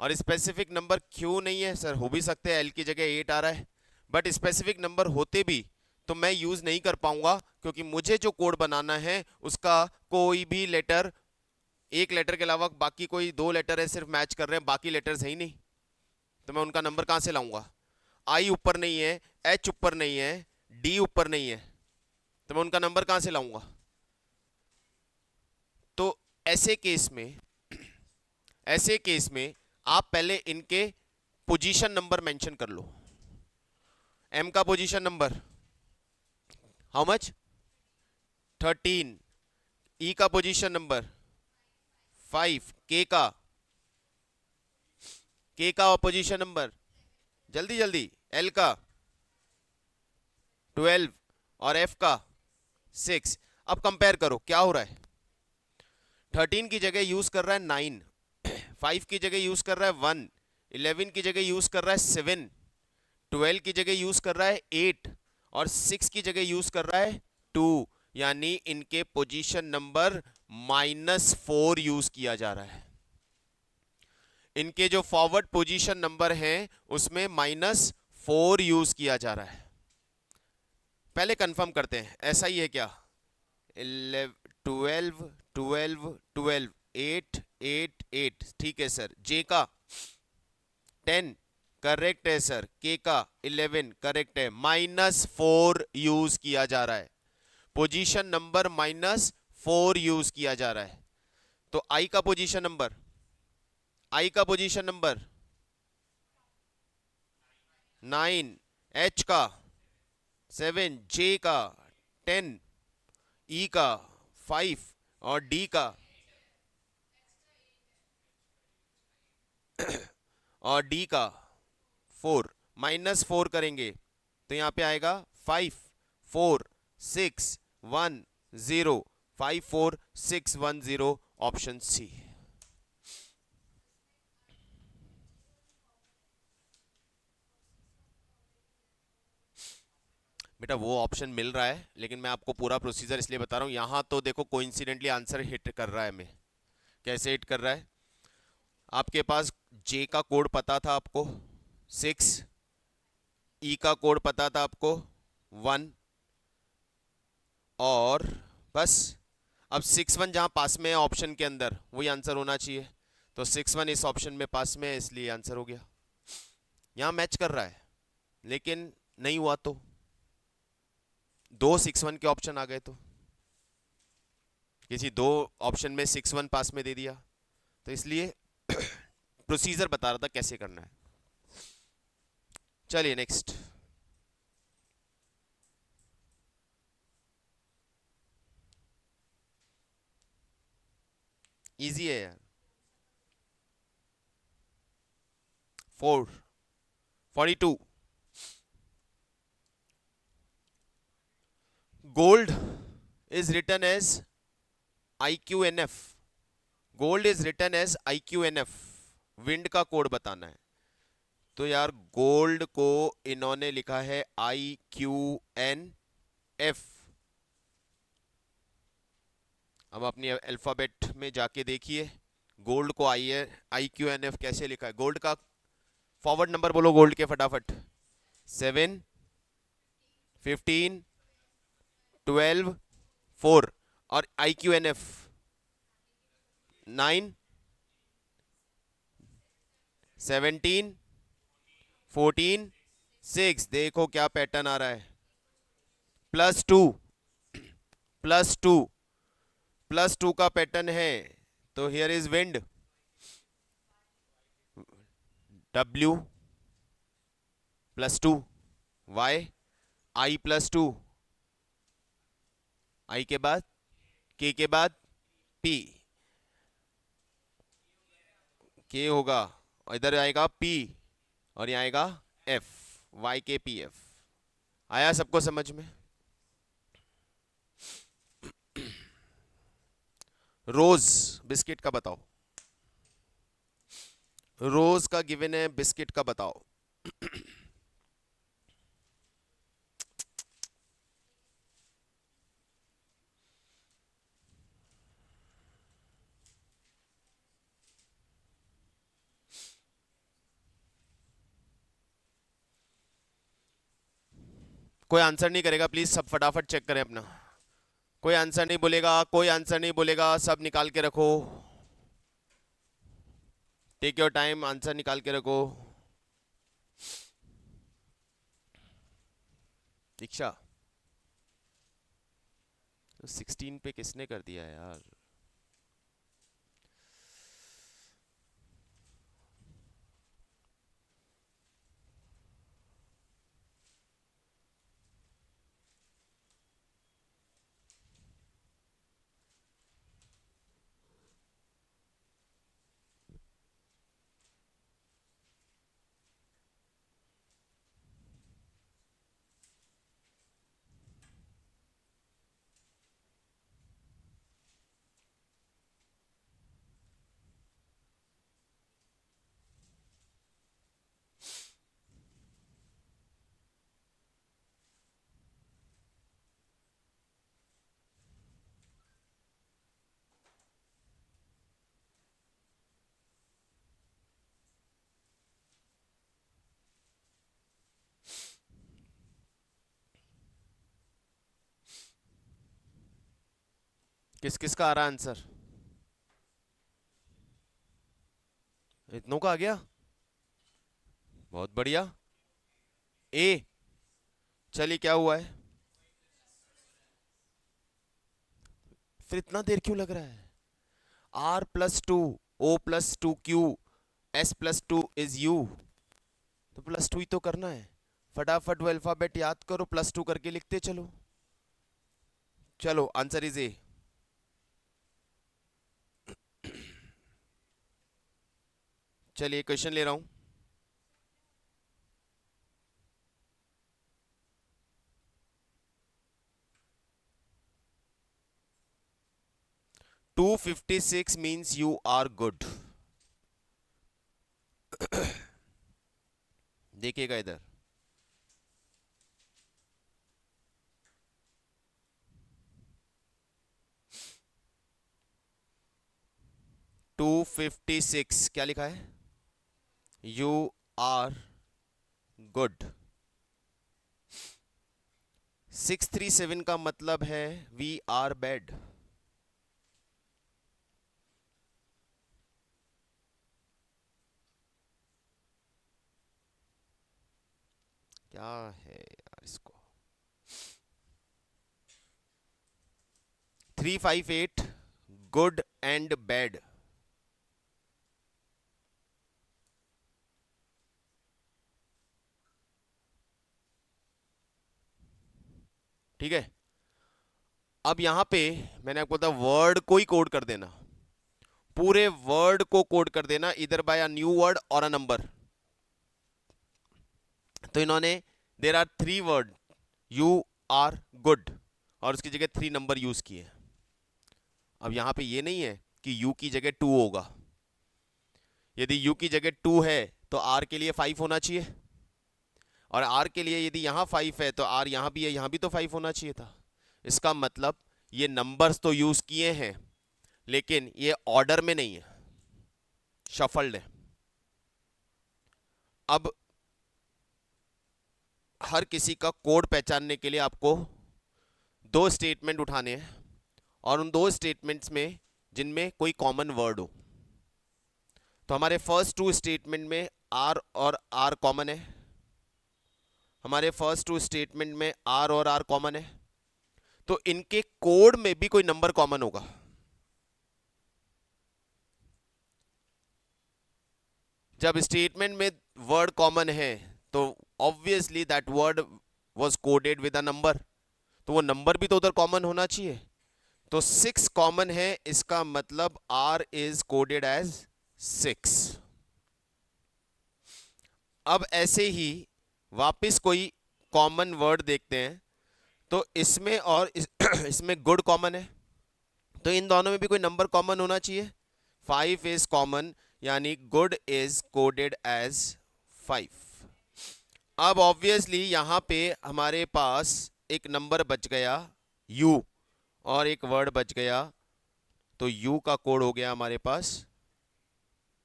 Speaker 1: और स्पेसिफिक नंबर क्यों नहीं है सर? हो भी सकते हैं एल की जगह 8 आ रहा है, बट स्पेसिफिक नंबर होते भी तो मैं यूज नहीं कर पाऊंगा, क्योंकि मुझे जो कोड बनाना है उसका कोई भी लेटर, एक लेटर के अलावा बाकी कोई 2 लेटर है सिर्फ मैच कर रहे हैं, बाकी लेटर्स है ही नहीं। तो मैं उनका नंबर कहां से लाऊंगा? आई ऊपर नहीं है, एच ऊपर नहीं है, डी ऊपर नहीं है, तो मैं उनका नंबर कहां से लाऊंगा? तो ऐसे केस में, ऐसे केस में आप पहले इनके पोजीशन नंबर मेंशन कर लो। एम का पोजीशन नंबर हाउ मच? 13। ई का पोजीशन नंबर 5। के का पोजीशन नंबर, जल्दी जल्दी, एल का 12 और एफ का 6। अब कंपेयर करो क्या हो रहा है। 13 की जगह यूज कर रहा है 9, 5 की जगह यूज कर रहा है 1, 11 की जगह यूज कर रहा है 7, 12 की जगह यूज कर रहा है 8 और 6 की जगह यूज कर रहा है 2। यानी इनके पोजीशन नंबर -4 यूज किया जा रहा है। इनके जो फॉरवर्ड पोजीशन नंबर हैं उसमें -4 यूज किया जा रहा है। पहले कंफर्म करते हैं, ऐसा ही है क्या? 11, 12, 12, 12, 8, 8, 8, ठीक है सर। जे का 10 करेक्ट है सर। के का 11 करेक्ट है। -4 यूज किया जा रहा है, पोजीशन नंबर -4 यूज किया जा रहा है। तो आई का पोजीशन नंबर, आई का पोजीशन नंबर 9, एच का 7, जे का 10, ई का 5 और डी का, और डी का 4। -4 करेंगे तो यहां पे आएगा 5, 4, 6, 1, 0, 5, 4, 6, 1, 0, ऑप्शन सी। बेटा वो ऑप्शन मिल रहा है, लेकिन मैं आपको पूरा प्रोसीजर इसलिए बता रहा हूं। यहां तो देखो कोइंसिडेंटली आंसर हिट कर रहा है हमें। कैसे हिट कर रहा है? आपके पास जे का कोड पता था आपको 6, ई का कोड पता था आपको 1, और बस अब 6, 1 जहां पास में है ऑप्शन के अंदर वही आंसर होना चाहिए। तो 6, 1 इस ऑप्शन में पास में है, इसलिए आंसर हो गया। यहां मैच कर रहा है लेकिन नहीं हुआ, तो 2, 6, 1 के ऑप्शन आ गए, तो किसी 2 ऑप्शन में 6, 1 पास में दे दिया, तो इसलिए प्रोसीजर बता रहा था कैसे करना है। चलिए नेक्स्ट। इजी है यार। 42। Gold is written as IQNF। Gold is written as IQNF। Wind का कोड बताना है। तो यार गोल्ड को इन्होंने लिखा है IQNF। अब अपनी अल्फ़ाबेट में जाके देखिए, गोल्ड को IQNF कैसे लिखा है। गोल्ड का फॉरवर्ड नंबर बोलो गोल्ड के फटाफट। 7, 15, 12, 4। और IQNF 9, 17, 14, 6। देखो क्या पैटर्न आ रहा है, +2, +2, +2 का पैटर्न है। तो here is wind, W +2, Y, I +2, I के बाद K के बाद P, K होगा और इधर आएगा P और यहाँ आएगा F, YKPF। आया सबको समझ में? रोज बिस्किट का बताओ, रोज का गिवन है, बिस्किट का बताओ। कोई आंसर नहीं करेगा प्लीज, सब फटाफट चेक करें अपना। कोई आंसर नहीं बोलेगा, कोई आंसर नहीं बोलेगा, सब निकाल के रखो। टेक योर टाइम, आंसर निकाल के रखो। दीक्षा, 16 पे किसने कर दिया यार? किस किस का आ रहा आंसर? इतनों का आ गया, बहुत बढ़िया। ए, चलिए क्या हुआ है? फिर इतना देर क्यों लग रहा है? R+2, O+2Q, S+2 is U। तो +2 ही तो करना है। फटाफट वो अल्फाबेट याद करो, +2 करके लिखते चलो। चलो आंसर इज ए। चलिए क्वेश्चन ले रहा हूं। $256 मीन्स यू आर गुड। देखिएगा इधर, $256 क्या लिखा है? You are good. 637 का मतलब है वी आर बैड। क्या है यार इसको? 358 गुड एंड बैड। ठीक है, अब यहां पे मैंने आपको बताया वर्ड को ही कोड कर देना, पूरे वर्ड को कोड कर देना, इधर बाय अ न्यू वर्ड और अ नंबर। तो इन्होंने there are 3 word, you are good, और उसकी जगह 3 नंबर यूज किए। अब यहां पे ये नहीं है कि यू की जगह 2 होगा। यदि यू की जगह 2 है तो आर के लिए 5 होना चाहिए, और आर के लिए यदि यहां 5 है तो आर यहां भी है, यहां भी तो 5 होना चाहिए था। इसका मतलब ये नंबर्स तो यूज किए हैं, लेकिन ये ऑर्डर में नहीं है, शफल्ड है। अब हर किसी का कोड पहचानने के लिए आपको दो स्टेटमेंट उठाने हैं, और उन दो स्टेटमेंट्स में जिनमें कोई कॉमन वर्ड हो। तो हमारे फर्स्ट टू स्टेटमेंट में आर और आर कॉमन है, हमारे फर्स्ट टू स्टेटमेंट में आर और आर कॉमन है, तो इनके कोड में भी कोई नंबर कॉमन होगा। जब स्टेटमेंट में वर्ड कॉमन है तो obviously that word was coded with a number, तो वो नंबर भी तो उधर कॉमन होना चाहिए। तो 6 कॉमन है, इसका मतलब आर इज कोडेड एज 6। अब ऐसे ही वापस कोई कॉमन वर्ड देखते हैं, तो इसमें और इसमें गुड कॉमन है, तो इन दोनों में भी कोई नंबर कॉमन होना चाहिए। 5 इज कॉमन, यानी गुड इज कोडेड एज 5। अब ऑब्वियसली यहां पे हमारे पास एक नंबर बच गया u, और एक वर्ड बच गया, तो u का कोड हो गया हमारे पास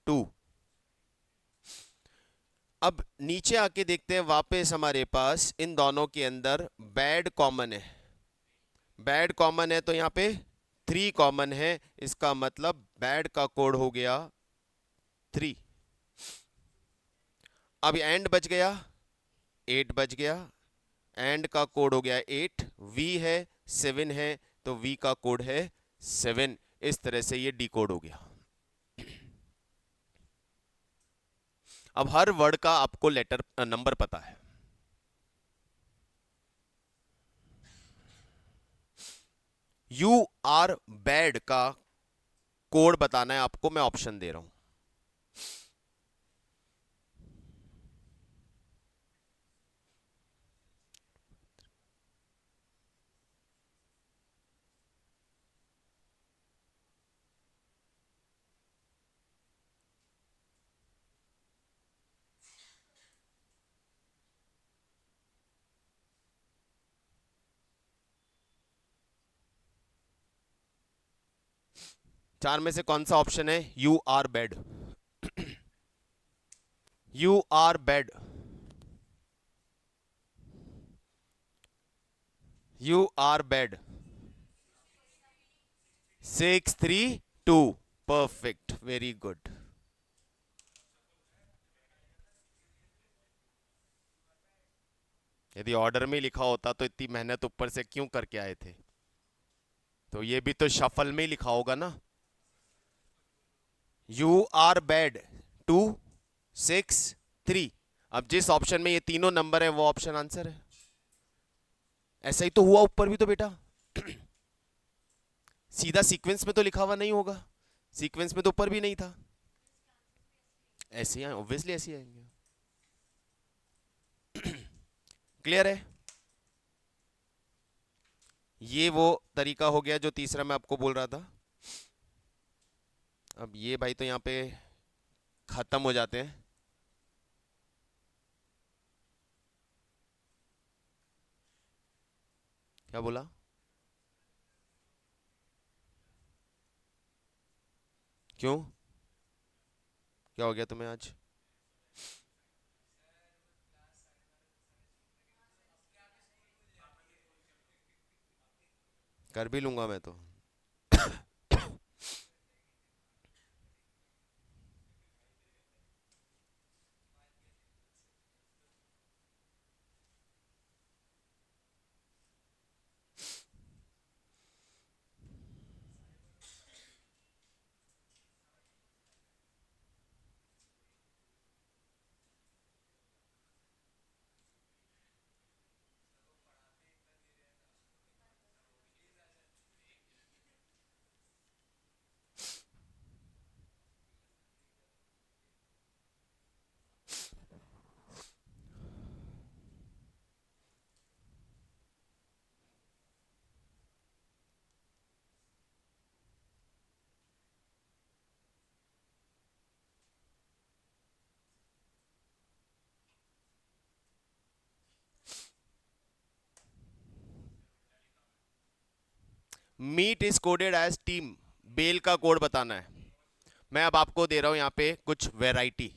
Speaker 1: 2। अब नीचे आके देखते हैं, वापस हमारे पास इन दोनों के अंदर बैड कॉमन है, बैड कॉमन है, तो यहाँ पे 3 कॉमन है, इसका मतलब बैड का कोड हो गया 3। अब एंड बच गया, 8 बच गया, एंड का कोड हो गया 8, v है 7 है, तो v का कोड है 7। इस तरह से ये डिकोड हो गया। अब हर वर्ड का आपको लेटर नंबर पता है। यू आर बैड का कोड बताना है आपको, मैं ऑप्शन दे रहा हूं। चार में से कौन सा ऑप्शन है? You are bad, you are bad, you are bad. 632, perfect, very good. यदि ऑर्डर में लिखा होता तो इतनी मेहनत ऊपर से क्यों करके आए थे? तो ये भी तो शफल में ही लिखा होगा ना। You are bad 263। अब जिस ऑप्शन में ये तीनों नंबर है वो ऑप्शन आंसर है। ऐसा ही तो हुआ ऊपर भी तो बेटा। सीधा सीक्वेंस में तो लिखा हुआ नहीं होगा, सीक्वेंस में तो ऊपर भी नहीं था। ऐसे ही ऑब्वियसली ऐसे ही आएंगे। क्लियर है? ये वो तरीका हो गया जो तीसरा मैं आपको बोल रहा था। अब ये भाई तो यहाँ पे खत्म हो जाते हैं। क्या बोला? क्यों, क्या हो गया तुम्हें आज? कर भी लूंगा मैं तो। Meet is coded as team, bell का कोड बताना है। मैं अब आपको दे रहा हूं यहाँ पे कुछ वैरायटी।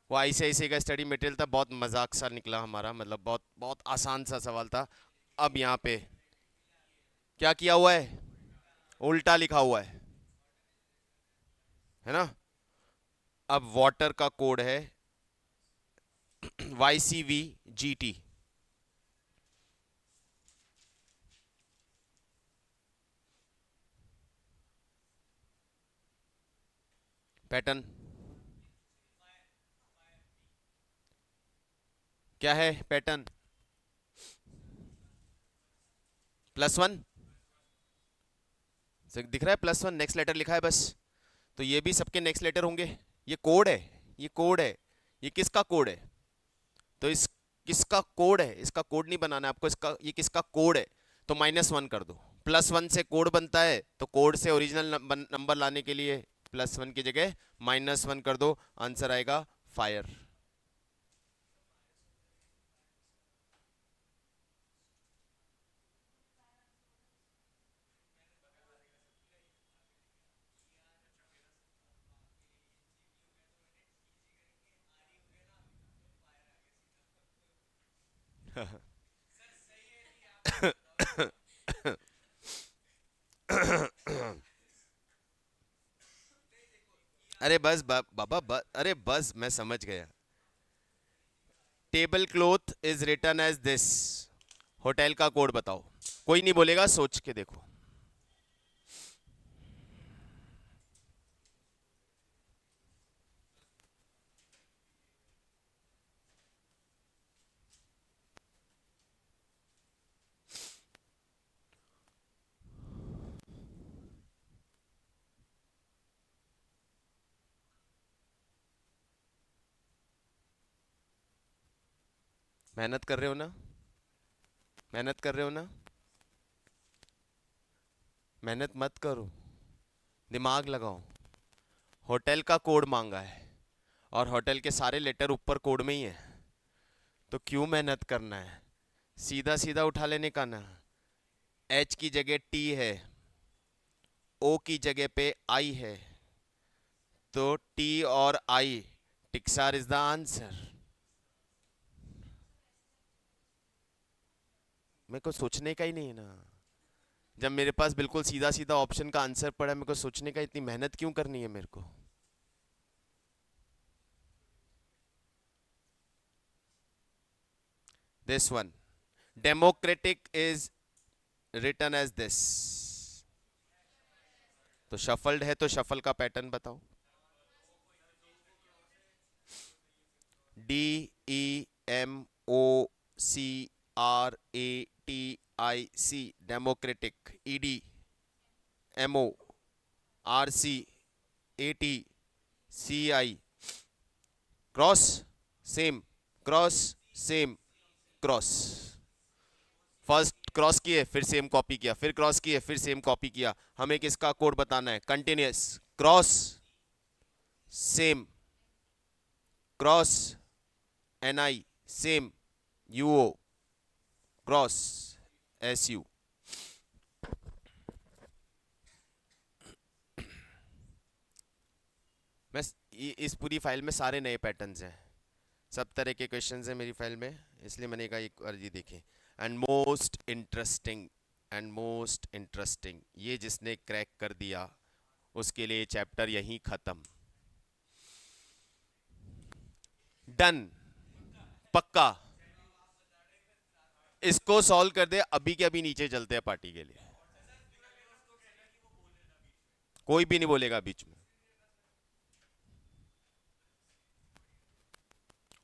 Speaker 1: वो आईसीआईसीआई का स्टडी मटेरियल था, बहुत मजाक सा निकला हमारा, मतलब बहुत बहुत आसान सा सवाल था। अब यहाँ पे क्या किया हुआ है, उल्टा लिखा हुआ है ना। अब वाटर का कोड है YCVGT। पैटर्न क्या है, पैटर्न +1 दिख रहा है, +1 नेक्स्ट लेटर लिखा है बस। तो ये भी सबके नेक्स्ट लेटर होंगे। ये कोड है, ये कोड है। ये किसका कोड है, तो इस किसका कोड है, इसका कोड नहीं बनाना है आपको, इसका ये किसका कोड है। तो -1 कर दो। +1 से कोड बनता है, तो कोड से ओरिजिनल नंबर लाने के लिए +1 की जगह -1 कर दो, आंसर आएगा फायर। अरे बस बाबा अरे बस मैं समझ गया। Table cloth is written as this. Hotel का कोड बताओ। कोई नहीं बोलेगा, सोच के देखो। मेहनत कर रहे हो ना, मेहनत कर रहे हो ना, मेहनत मत करो, दिमाग लगाओ। होटल का कोड मांगा है और होटल के सारे लेटर ऊपर कोड में ही है, तो क्यों मेहनत करना है, सीधा सीधा उठा लेने का ना। एच की जगह टी है, ओ की जगह पे आई है, तो टी और आई, टिक्सार इज द आंसर। मेरे को सोचने का ही नहीं है ना, जब मेरे पास बिल्कुल सीधा सीधा ऑप्शन का आंसर पड़ा है, मेरे को सोचने का इतनी मेहनत क्यों करनी है मेरे को। This one, democratic is written as this. तो शफल्ड है, तो शफल का पैटर्न बताओ। DEMOCRATIC, democratic. EDMORCATCI, cross same, cross same, cross. First cross किए, फिर सेम कॉपी किया, फिर क्रॉस किए, फिर सेम कॉपी किया। हमें किसका कोड बताना है, continuous, cross same, cross NI same, UO cross SU। मैं इस पूरी फाइल में सारे नए पैटर्न्स हैं, सब तरह के क्वेश्चंस हैं मेरी फाइल में, इसलिए मैंने कहा एक बार जी देखें। And most interesting, and most interesting, ये जिसने क्रैक कर दिया उसके लिए चैप्टर यहीं खत्म। डन, पक्का। इसको सॉल्व कर दे अभी के अभी, नीचे चलते हैं पार्टी के लिए। कोई भी नहीं बोलेगा बीच में।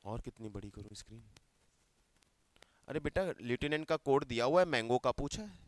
Speaker 1: और कितनी बड़ी करूं स्क्रीन। अरे बेटा, लेफ्टिनेंट का कोड दिया हुआ है, मैंगो का पूछा है।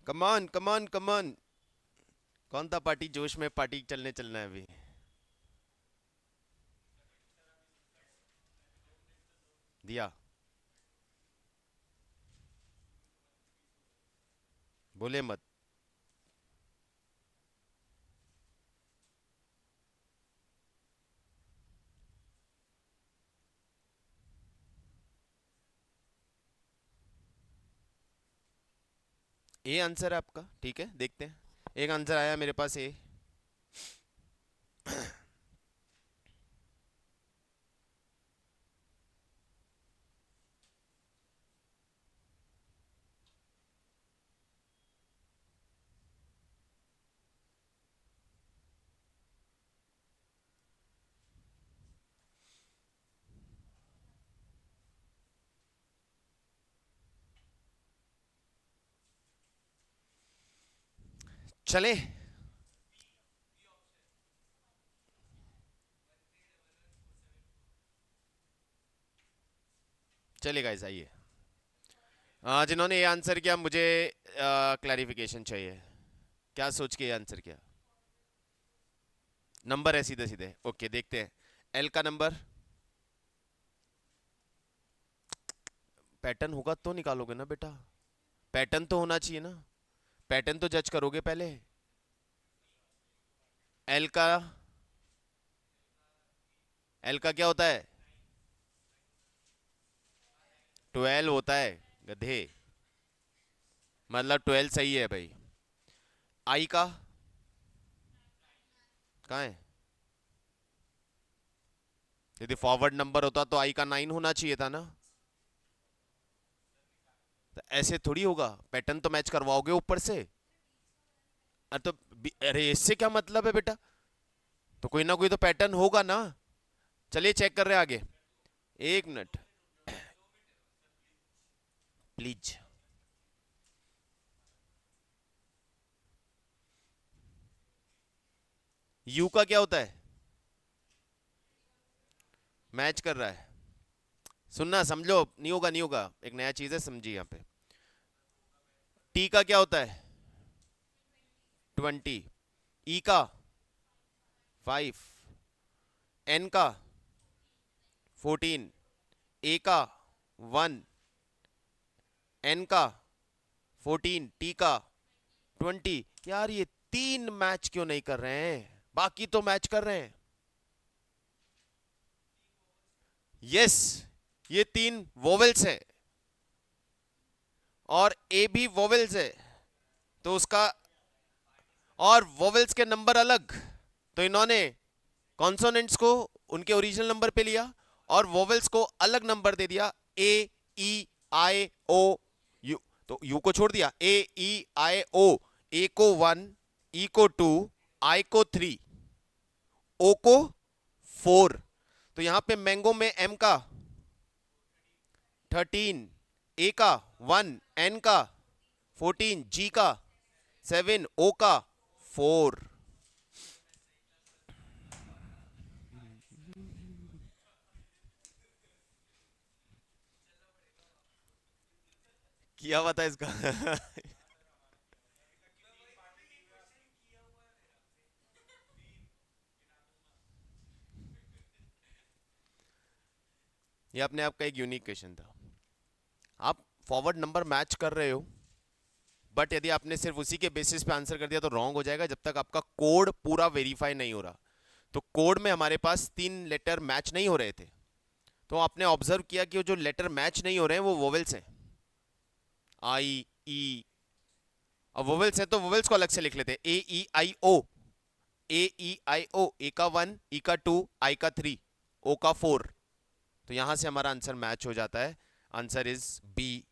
Speaker 1: कमान कमान कमान। कौन था पार्टी जोश में, पार्टी चलने चलना है अभी। दिया। बोले मत। ए आंसर है आपका, ठीक है देखते हैं। एक आंसर आया मेरे पास ए। चले। चले गाइस आइए। जिन्होंने ये आंसर किया मुझे क्लैरिफिकेशन चाहिए। क्या सोच के ये आंसर किया? नंबर है सीधे सीधे, ओके देखते हैं। एल का नंबर। पैटर्न होगा तो निकालोगे ना बेटा। पैटर्न तो होना चाहिए ना। पैटर्न तो जज करोगे पहले। एल का। एल का क्या होता है? 12 होता है गधे। मतलब 12 सही है भाई। आई का कहाँ है? यदि फॉरवर्ड नंबर होता तो आई का 9 होना चाहिए था ना। तो ऐसे थोड़ी होगा, पैटर्न तो मैच करवाओगे ऊपर से। अरे तो अरे इससे क्या मतलब है बेटा? तो कोई ना कोई तो पैटर्न होगा ना। चलिए चेक कर रहे हैं आगे। एक मिनट प्लीज। यू का क्या होता है? मैच कर रहा है। सुनना समझो, नहीं होगा नहीं होगा, एक नया चीज है समझिए यहाँ पे। टी का क्या होता है? 20। ई का 5। एन का 14। ए का 1। एन का 14। टी का 20। यार ये तीन मैच क्यों नहीं कर रहे हैं? बाकी तो मैच कर रहे हैं। यस, ये तीन वोवेल्स है और ए भी वोवेल्स है। तो उसका और वोवेल्स के नंबर अलग। तो इन्होंने कॉन्सोनेंट्स को उनके ओरिजिनल नंबर पे लिया और वोवेल्स को अलग नंबर दे दिया। ए ई आई ओ यू। तो यू को छोड़ दिया। ए ई आई ओ। ए को 1, ई को 2, आई को 3, ओ को 4। तो यहां पे मैंगो में एम का 13, ए का 1, एन का 14, जी का 7, ओ का 4। किया हुआ था इसका। ये अपने आप का एक यूनिक क्वेश्चन था। आप फॉरवर्ड नंबर मैच कर रहे हो, बट यदि आपने सिर्फ उसी के बेसिस पे आंसर कर दिया तो रॉन्ग हो जाएगा जब तक आपका कोड पूरा वेरीफाई नहीं हो रहा। तो कोड में हमारे पास 3 लेटर मैच नहीं हो रहे थे। तो आपने ऑब्जर्व किया कि वो जो लेटर मैच नहीं हो रहे हैं वो वोवेल्स हैं। आई ई। अब वोवेल्स हैं तो वोवेल्स को अलग से लिख लेते हैं। ए ई आई ओ। ए ई आई ओ। ए का 1, ई का 2, आई का 3, ओ का 4। तो यहां से हमारा आंसर मैच हो जाता है। Answer is B.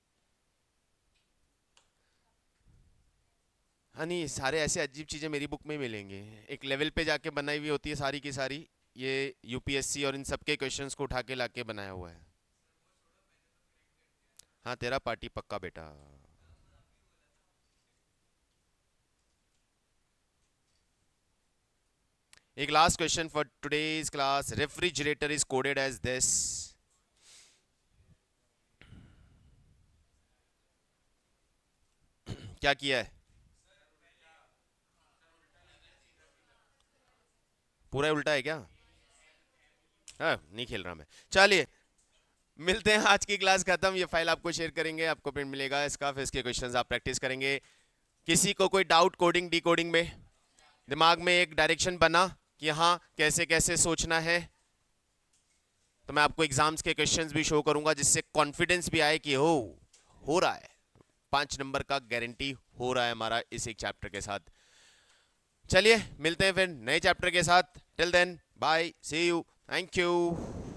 Speaker 1: हाँ नहीं, सारे ऐसे अजीब चीज़ें मेरी बुक में ही मिलेंगे। एक लेवल पे जाके बनाई हुई होती है सारी की सारी। ये यूपीएससी और इन सब के क्वेश्चंस को उठा के लाके बनाया हुआ है। हाँ तेरा पार्टी पक्का बेटा। एक last question for today's class. Refrigerator is coded as this. क्या किया है? पूरा ही उल्टा है क्या? नहीं खेल रहा मैं। चलिए, मिलते हैं, आज की क्लास खत्म। ये फाइल आपको शेयर करेंगे, आपको प्रिंट मिलेगा इसका, फिर इसके क्वेश्चंस आप प्रैक्टिस करेंगे। किसी को कोई डाउट कोडिंग डी कोडिंग में? दिमाग में एक डायरेक्शन बना कि हाँ कैसे कैसे सोचना है? तो मैं आपको एग्जाम्स के क्वेश्चंस भी शो करूंगा, जिससे कॉन्फिडेंस भी आए कि हो रहा है, 5 नंबर का गारंटी हो रहा है हमारा इस एक चैप्टर के साथ। चलिए मिलते हैं फिर नए चैप्टर के साथ। Till then bye, see you, thank you.